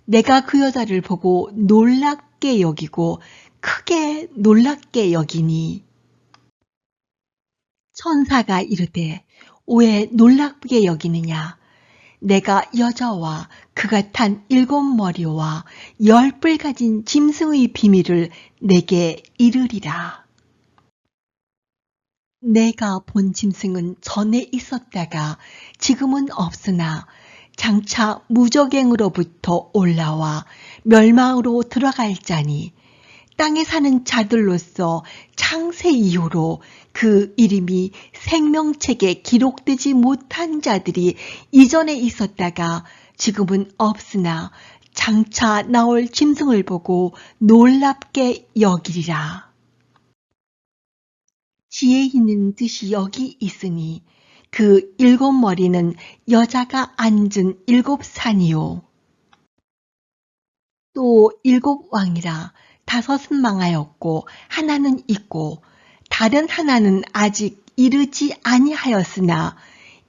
내가 그 여자를 보고 놀랍게 여기고 크게 놀랍게 여기니 천사가 이르되 왜 놀랍게 여기느냐. 내가 여자와 그가 탄 7머리와 10뿔 가진 짐승의 비밀을 내게 이르리라. 내가 본 짐승은 전에 있었다가 지금은 없으나 장차 무적행으로부터 올라와 멸망으로 들어갈 자니 땅에 사는 자들로서 창세 이후로 그 이름이 생명책에 기록되지 못한 자들이 이전에 있었다가 지금은 없으나 장차 나올 짐승을 보고 놀랍게 여기리라. 지혜 있는 뜻이 여기 있으니 그 7머리는 여자가 앉은 7산이요. 또 7왕이라 5은 망하였고 하나는 있고 다른 하나는 아직 이르지 아니하였으나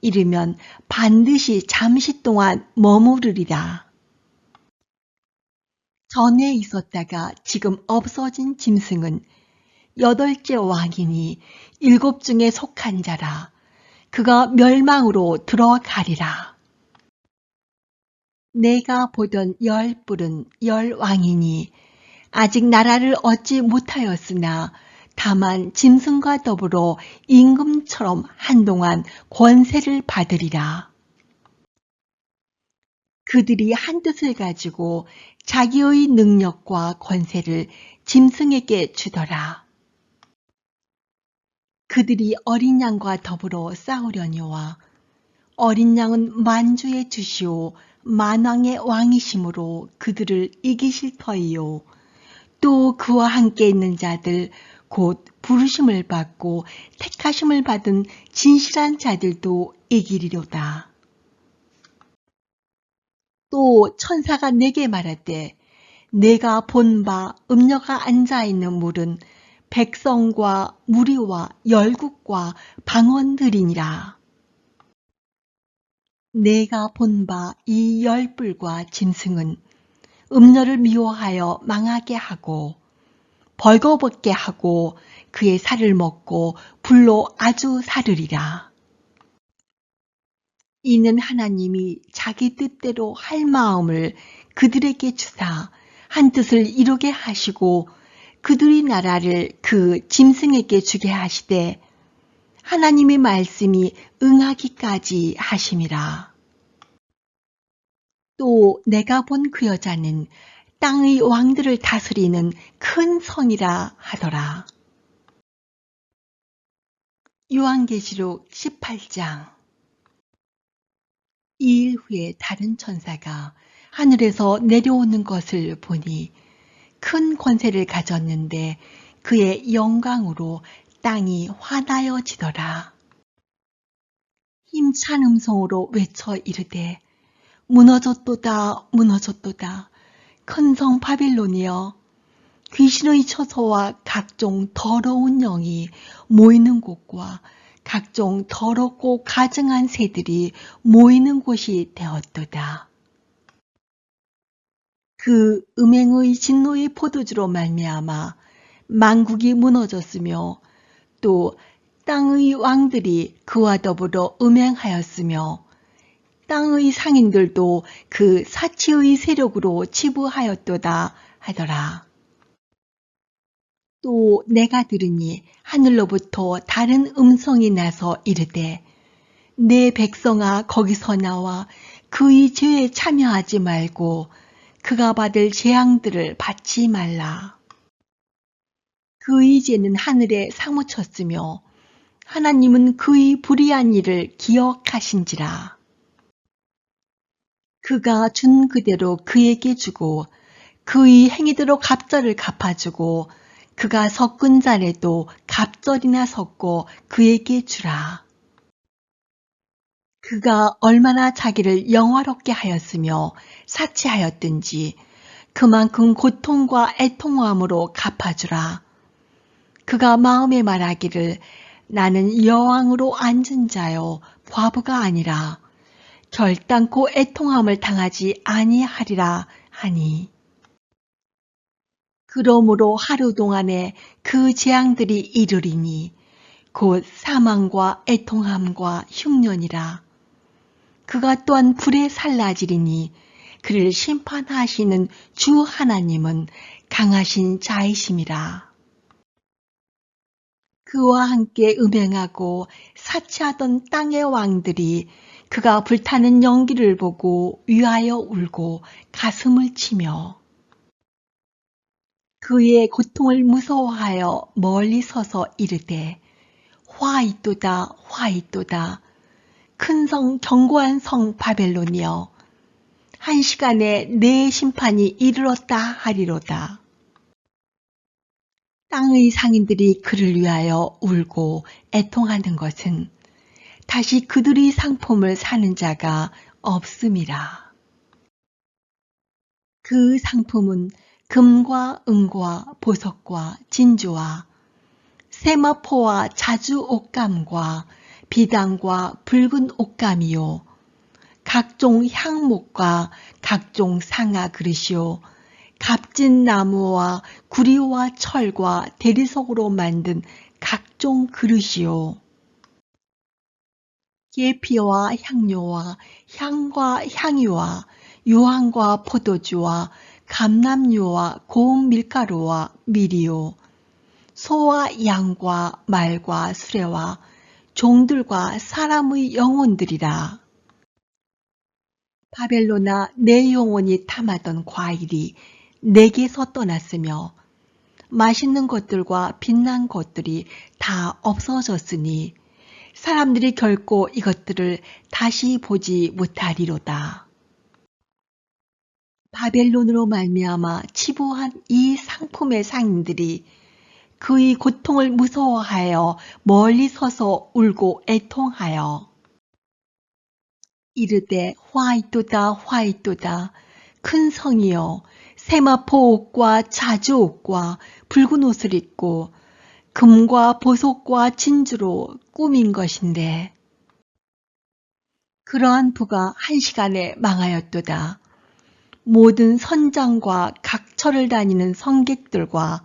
이르면 반드시 잠시 동안 머무르리라. 전에 있었다가 지금 없어진 짐승은 8째 왕이니 7 중에 속한 자라. 그가 멸망으로 들어가리라. 내가 보던 10뿔은 10왕이니 아직 나라를 얻지 못하였으나 다만 짐승과 더불어 임금처럼 한동안 권세를 받으리라. 그들이 한 뜻을 가지고 자기의 능력과 권세를 짐승에게 주더라. 그들이 어린 양과 더불어 싸우려니와 어린 양은 만주의 주시오 만왕의 왕이심으로 그들을 이기실 터이요. 또 그와 함께 있는 자들 곧 부르심을 받고 택하심을 받은 진실한 자들도 이기리로다. 또 천사가 내게 말하되 내가 본 바 음녀가 앉아있는 물은 백성과 무리와 열국과 방언들이니라. 내가 본 바 이 10뿔과 짐승은 음녀를 미워하여 망하게 하고 벌거벗게 하고 그의 살을 먹고 불로 아주 사르리라. 이는 하나님이 자기 뜻대로 할 마음을 그들에게 주사 한 뜻을 이루게 하시고 그들의 나라를 그 짐승에게 주게 하시되 하나님의 말씀이 응하기까지 하심이라. 또 내가 본 그 여자는 땅의 왕들을 다스리는 큰 성이라 하더라. 요한계시록 18장. 2일 후에 다른 천사가 하늘에서 내려오는 것을 보니 큰 권세를 가졌는데 그의 영광으로 땅이 화나여지더라. 힘찬 음성으로 외쳐 이르되 무너졌도다 무너졌도다 큰 성 바빌론이여 귀신의 처소와 각종 더러운 영이 모이는 곳과 각종 더럽고 가증한 새들이 모이는 곳이 되었도다. 그 음행의 진노의 포도주로 말미암아 만국이 무너졌으며 또 땅의 왕들이 그와 더불어 음행하였으며 땅의 상인들도 그 사치의 세력으로 치부하였도다 하더라. 또 내가 들으니 하늘로부터 다른 음성이 나서 이르되 내 백성아 거기서 나와 그의 죄에 참여하지 말고 그가 받을 재앙들을 받지 말라. 그의 죄는 하늘에 사무쳤으며 하나님은 그의 불의한 일을 기억하신지라. 그가 준 그대로 그에게 주고 그의 행위대로 갑절을 갚아주고 그가 섞은 잔에도 갑절이나 섞고 그에게 주라. 그가 얼마나 자기를 영화롭게 하였으며 사치하였든지 그만큼 고통과 애통함으로 갚아주라. 그가 마음에 말하기를 나는 여왕으로 앉은 자요 과부가 아니라 결단코 애통함을 당하지 아니하리라 하니 그러므로 하루 동안에 그 재앙들이 이르리니 곧 사망과 애통함과 흉년이라. 그가 또한 불에 살라지리니 그를 심판하시는 주 하나님은 강하신 자이심이라. 그와 함께 음행하고 사치하던 땅의 왕들이 그가 불타는 연기를 보고 위하여 울고 가슴을 치며 그의 고통을 무서워하여 멀리 서서 이르되 화 있도다 화 있도다 큰 성 견고한 성 바벨론이여 한 시간에 내 심판이 이르렀다 하리로다. 땅의 상인들이 그를 위하여 울고 애통하는 것은 다시 그들의 상품을 사는 자가 없음이라. 그 상품은 금과 은과 보석과 진주와 세마포와 자주 옷감과 비단과 붉은 옷감이요 각종 향목과 각종 상아 그릇이요 값진 나무와 구리와 철과 대리석으로 만든 각종 그릇이요 계피와 향료와 향과 향유와 유황과 포도주와 감람유와 고운 밀가루와 밀이요 소와 양과 말과 수레와 종들과 사람의 영혼들이라. 바벨론아 내 영혼이 탐하던 과일이 내게서 떠났으며 맛있는 것들과 빛난 것들이 다 없어졌으니 사람들이 결코 이것들을 다시 보지 못하리로다. 바벨론으로 말미암아 치부한 이 상품의 상인들이 그의 고통을 무서워하여 멀리 서서 울고 애통하여 이르되 화 있도다 화 있도다 큰 성이여 세마포 옷과 자주 옷과 붉은 옷을 입고 금과 보석과 진주로 꾸민 것인데 그러한 부가 한 시간에 망하였도다. 모든 선장과 각처를 다니는 성객들과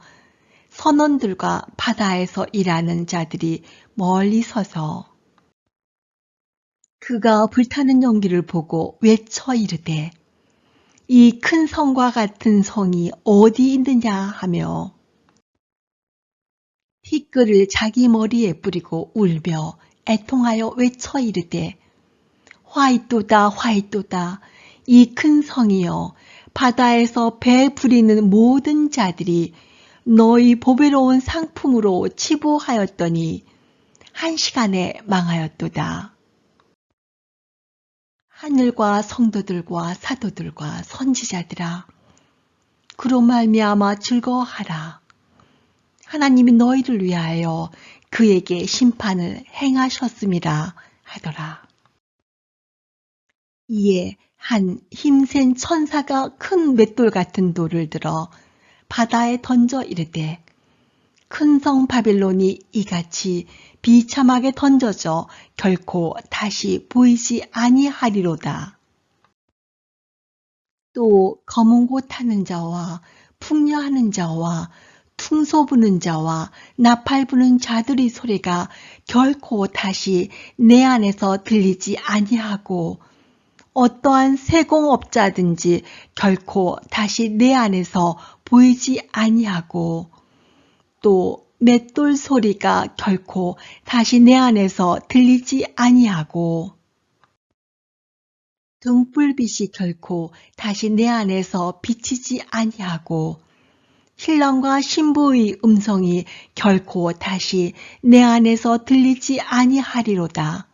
선원들과 바다에서 일하는 자들이 멀리 서서 그가 불타는 연기를 보고 외쳐 이르되 이 큰 성과 같은 성이 어디 있느냐 하며 티끌을 자기 머리에 뿌리고 울며 애통하여 외쳐 이르되 화 있도다 화 있도다 이 큰 성이여 바다에서 배 부리는 모든 자들이 너희 보배로운 상품으로 치부하였더니 한 시간에 망하였도다. 하늘과 성도들과 사도들과 선지자들아 그로 말미암아 즐거워하라. 하나님이 너희를 위하여 그에게 심판을 행하셨음이라 하더라. 이에 한 힘센 천사가 큰 맷돌 같은 돌을 들어 바다에 던져 이르되 큰 성 바벨론이 이같이 비참하게 던져져 결코 다시 보이지 아니하리로다. 또 검은 곳 타는 자와 풍녀하는 자와 퉁소 부는 자와 나팔 부는 자들의 소리가 결코 다시 내 안에서 들리지 아니하고 어떠한 세공업자든지 결코 다시 내 안에서 보이지 아니하고 또 맷돌 소리가 결코 다시 내 안에서 들리지 아니하고 등불빛이 결코 다시 내 안에서 비치지 아니하고 신랑과 신부의 음성이 결코 다시 내 안에서 들리지 아니하리로다.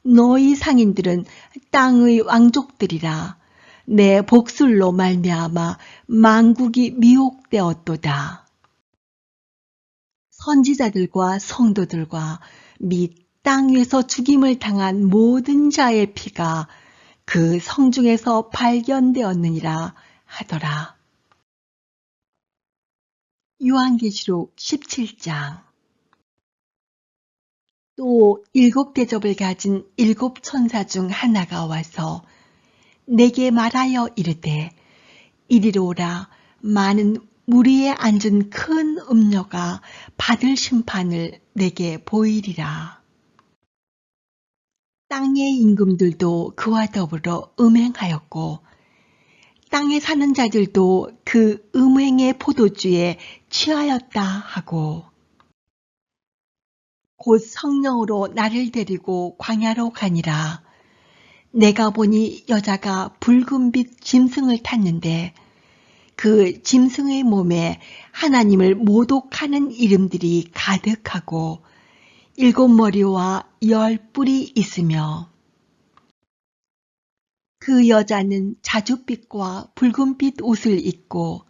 너희 상인들은 땅의 왕족들이라. 내 복술로 말미암아 만국이 미혹되었도다. 선지자들과 성도들과 및 땅 위에서 죽임을 당한 모든 자의 피가 그 성중에서 발견되었느니라 하더라. 요한계시록 17장. 또 7대접을 가진 7천사 중 하나가 와서 내게 말하여 이르되 이리로 오라. 많은 무리에 앉은 큰 음녀가 받을 심판을 내게 보이리라. 땅의 임금들도 그와 더불어 음행하였고 땅에 사는 자들도 그 음행의 포도주에 취하였다 하고 곧 성령으로 나를 데리고 광야로 가니라. 내가 보니 여자가 붉은빛 짐승을 탔는데 그 짐승의 몸에 하나님을 모독하는 이름들이 가득하고 7머리와 10뿔이 있으며 그 여자는 자줏빛과 붉은빛 옷을 입고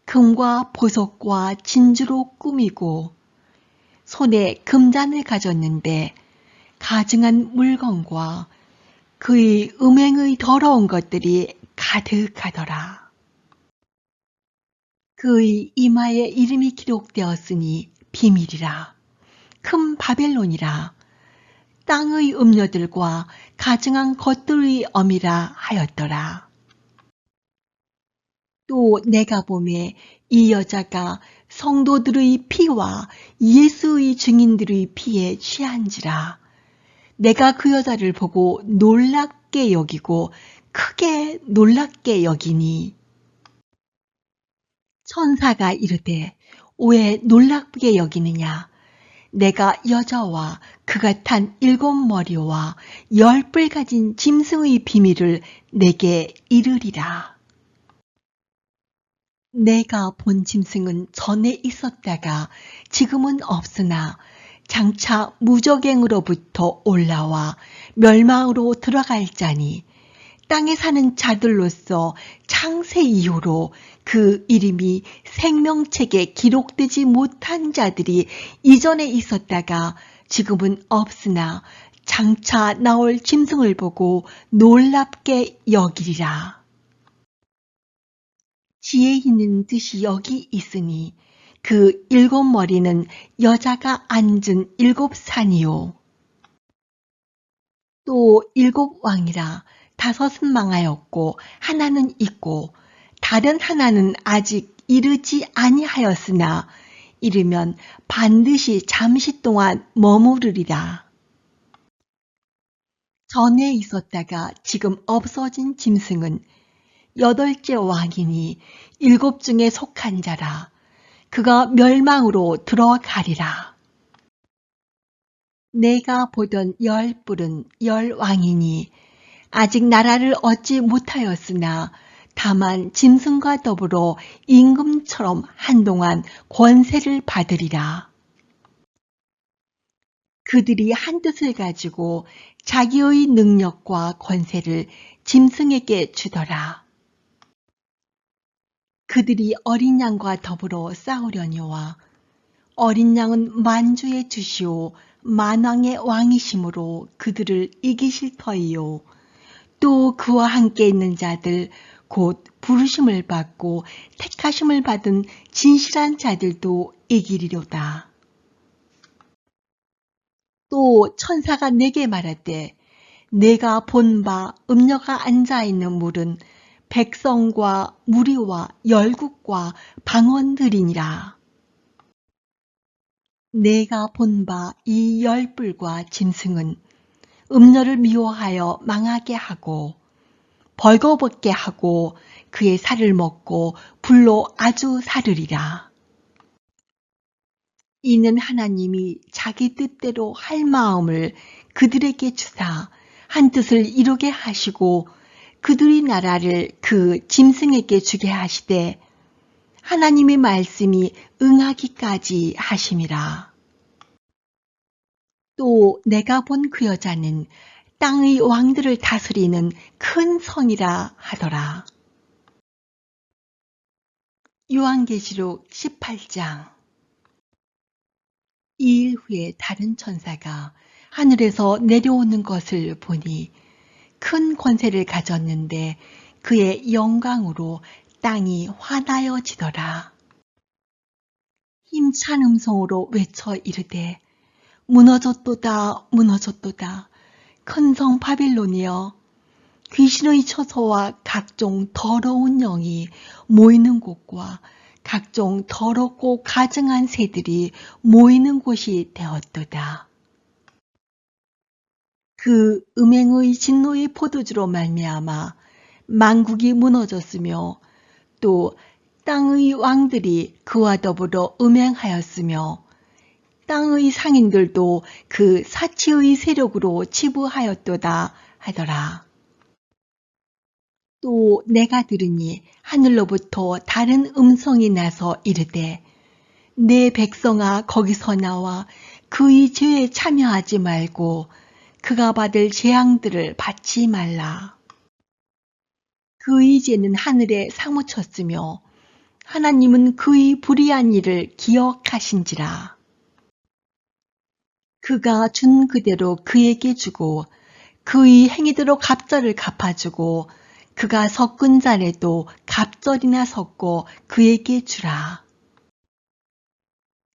금과 보석과 진주로 꾸미고 손에 금잔을 가졌는데 가증한 물건과 그의 음행의 더러운 것들이 가득하더라. 그의 이마에 이름이 기록되었으니 비밀이라. 큰 바벨론이라. 땅의 음녀들과 가증한 것들의 어미라 하였더라. 또 내가 보매 이 여자가 성도들의 피와 예수의 증인들의 피에 취한지라. 내가 그 여자를 보고 놀랍게 여기고 크게 놀랍게 여기니 천사가 이르되 왜 놀랍게 여기느냐. 내가 여자와 그가 탄 7머리와 10뿔 가진 짐승의 비밀을 내게 이르리라. 내가 본 짐승은 전에 있었다가 지금은 없으나 장차 무저갱으로부터 올라와 멸망으로 들어갈 자니 땅에 사는 자들로서 창세 이후로 그 이름이 생명책에 기록되지 못한 자들이 이전에 있었다가 지금은 없으나 장차 나올 짐승을 보고 놀랍게 여기리라. 지혜 있는 뜻이 여기 있으니 그 7머리는 여자가 앉은 7산이요. 또 7왕이라 5은 망하였고 하나는 있고 다른 하나는 아직 이르지 아니하였으나 이르면 반드시 잠시 동안 머무르리라. 전에 있었다가 지금 없어진 짐승은 8째 왕이니 7 중에 속한 자라. 그가 멸망으로 들어가리라. 내가 보던 10뿔은 10왕이니 아직 나라를 얻지 못하였으나 다만 짐승과 더불어 임금처럼 한동안 권세를 받으리라. 그들이 한 뜻을 가지고 자기의 능력과 권세를 짐승에게 주더라. 그들이 어린 양과 더불어 싸우려니와 어린 양은 만주의 주시오 만왕의 왕이심으로 그들을 이기실 터이요. 또 그와 함께 있는 자들 곧 부르심을 받고 택하심을 받은 진실한 자들도 이기리로다. 또 천사가 내게 말하되 내가 본 바 음녀가 앉아있는 물은 백성과 무리와 열국과 방언들이니라. 내가 본 바 이 10뿔과 짐승은 음녀를 미워하여 망하게 하고 벌거벗게 하고 그의 살을 먹고 불로 아주 사르리라. 이는 하나님이 자기 뜻대로 할 마음을 그들에게 주사 한 뜻을 이루게 하시고 그들의 나라를 그 짐승에게 주게 하시되 하나님의 말씀이 응하기까지 하심이라. 또 내가 본 그 여자는 땅의 왕들을 다스리는 큰 성이라 하더라. 요한계시록 18장. 2일 후에 다른 천사가 하늘에서 내려오는 것을 보니 큰 권세를 가졌는데 그의 영광으로 땅이 환하여지더라. 힘찬 음성으로 외쳐 이르되 무너졌도다 무너졌도다 큰 성 바빌론이여 귀신의 처소와 각종 더러운 영이 모이는 곳과 각종 더럽고 가증한 새들이 모이는 곳이 되었도다. 그 음행의 진노의 포도주로 말미암아 만국이 무너졌으며 또 땅의 왕들이 그와 더불어 음행하였으며 땅의 상인들도 그 사치의 세력으로 치부하였도다 하더라. 또 내가 들으니 하늘로부터 다른 음성이 나서 이르되 내 백성아 거기서 나와 그의 죄에 참여하지 말고 그가 받을 재앙들을 받지 말라. 그의 죄는 하늘에 사무쳤으며 하나님은 그의 불의한 일을 기억하신지라. 그가 준 그대로 그에게 주고 그의 행위대로 갑절을 갚아주고 그가 섞은 잔에도 갑절이나 섞고 그에게 주라.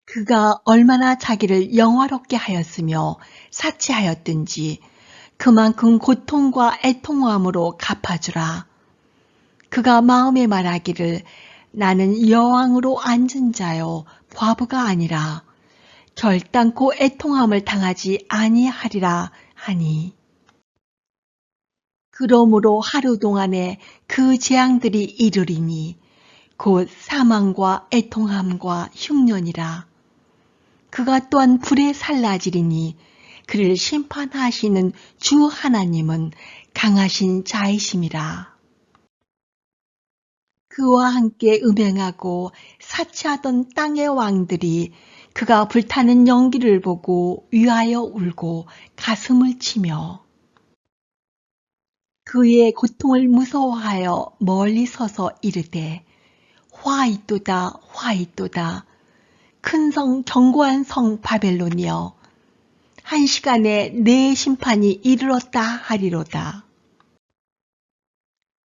그가 얼마나 자기를 영화롭게 하였으며 사치하였든지 그만큼 고통과 애통함으로 갚아주라. 그가 마음에 말하기를 나는 여왕으로 앉은 자요 과부가 아니라 결단코 애통함을 당하지 아니하리라 하니 그러므로 하루 동안에 그 재앙들이 이르리니 곧 사망과 애통함과 흉년이라. 그가 또한 불에 살라지리니 그를 심판하시는 주 하나님은 강하신 자이심이라. 그와 함께 음행하고 사치하던 땅의 왕들이 그가 불타는 연기를 보고 위하여 울고 가슴을 치며 그의 고통을 무서워하여 멀리 서서 이르되 화 있도다 화 있도다 큰 성 견고한 성 바벨론이여 한 시간에 내 심판이 이르렀다 하리로다.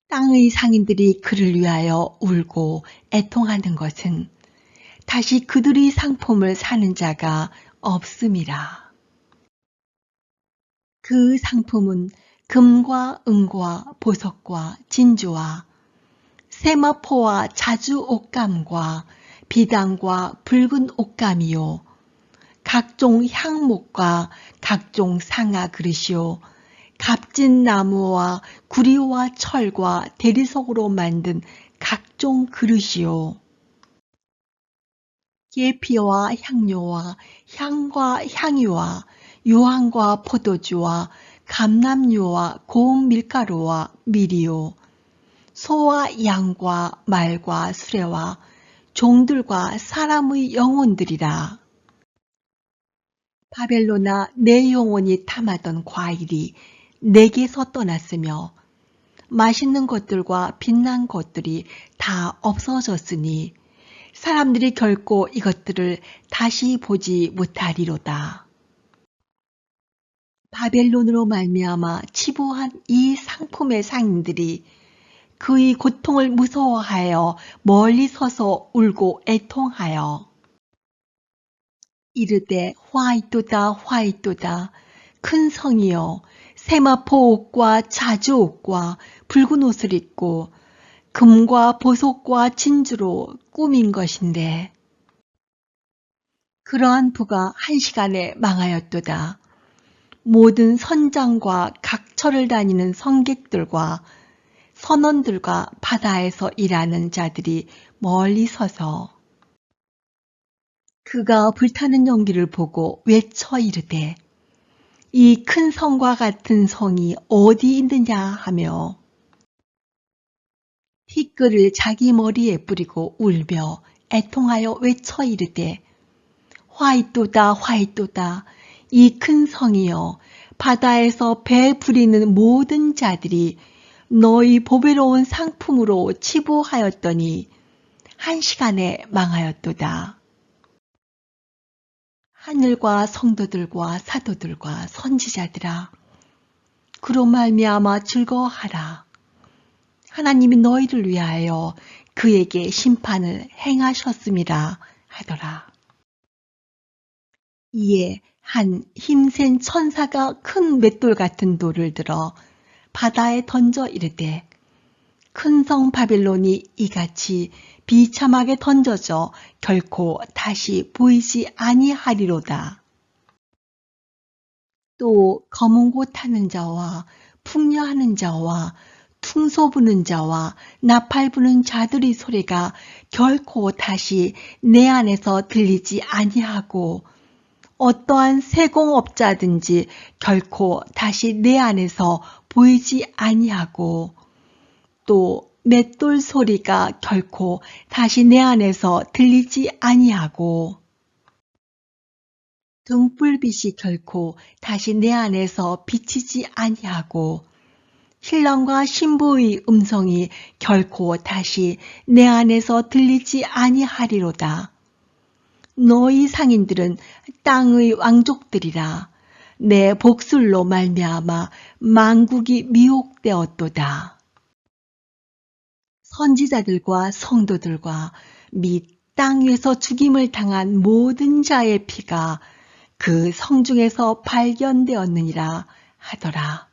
땅의 상인들이 그를 위하여 울고 애통하는 것은 다시 그들의 상품을 사는 자가 없음이라. 그 상품은 금과 은과 보석과 진주와 세마포와 자주 옷감과 비단과 붉은 옷감이요 각종 향목과 각종 상아 그릇이요 값진 나무와 구리와 철과 대리석으로 만든 각종 그릇이요 계피와 향료와 향과 향유와 유황과 포도주와 감람유와 고운 밀가루와 밀이요 소와 양과 말과 수레와 종들과 사람의 영혼들이라. 바벨론아 내 영혼이 탐하던 과일이 내게서 떠났으며 맛있는 것들과 빛난 것들이 다 없어졌으니 사람들이 결코 이것들을 다시 보지 못하리로다. 바벨론으로 말미암아 치부한 이 상품의 상인들이 그의 고통을 무서워하여 멀리 서서 울고 애통하여 이르되 화 있도다 큰 성이여 세마포 옷과 자주 옷과 붉은 옷을 입고 금과 보석과 진주로 꾸민 것인데 그러한 부가 한 시간에 망하였도다. 모든 선장과 각처를 다니는 성객들과 선원들과 바다에서 일하는 자들이 멀리 서서 그가 불타는 연기를 보고 외쳐 이르되 이 큰 성과 같은 성이 어디 있느냐 하며 티끌을 자기 머리에 뿌리고 울며 애통하여 외쳐 이르되 화 있도다 이 큰 성이여 바다에서 배 부리는 모든 자들이 너희 보배로운 상품으로 치부하였더니 한 시간에 망하였도다. 하늘과 성도들과 사도들과 선지자들아 그로 말미암아 즐거워하라. 하나님이 너희를 위하여 그에게 심판을 행하셨음이라 하더라. 이에 한 힘센 천사가 큰 맷돌 같은 돌을 들어 바다에 던져 이르되 큰 성 바벨론이 이같이 비참하게 던져져 결코 다시 보이지 아니하리로다. 또 검은 고 타는 자와 풍녀하는 자와 퉁소 부는 자와 나팔 부는 자들의 소리가 결코 다시 내 안에서 들리지 아니하고 어떠한 세공업자든지 결코 다시 내 안에서 보이지 아니하고 또 맷돌 소리가 결코 다시 내 안에서 들리지 아니하고 등불빛이 결코 다시 내 안에서 비치지 아니하고 신랑과 신부의 음성이 결코 다시 내 안에서 들리지 아니하리로다. 너희 상인들은 땅의 왕족들이라. 내 복술로 말미암아 만국이 미혹되었도다. 선지자들과 성도들과 및 땅 위에서 죽임을 당한 모든 자의 피가 그 성중에서 발견되었느니라 하더라.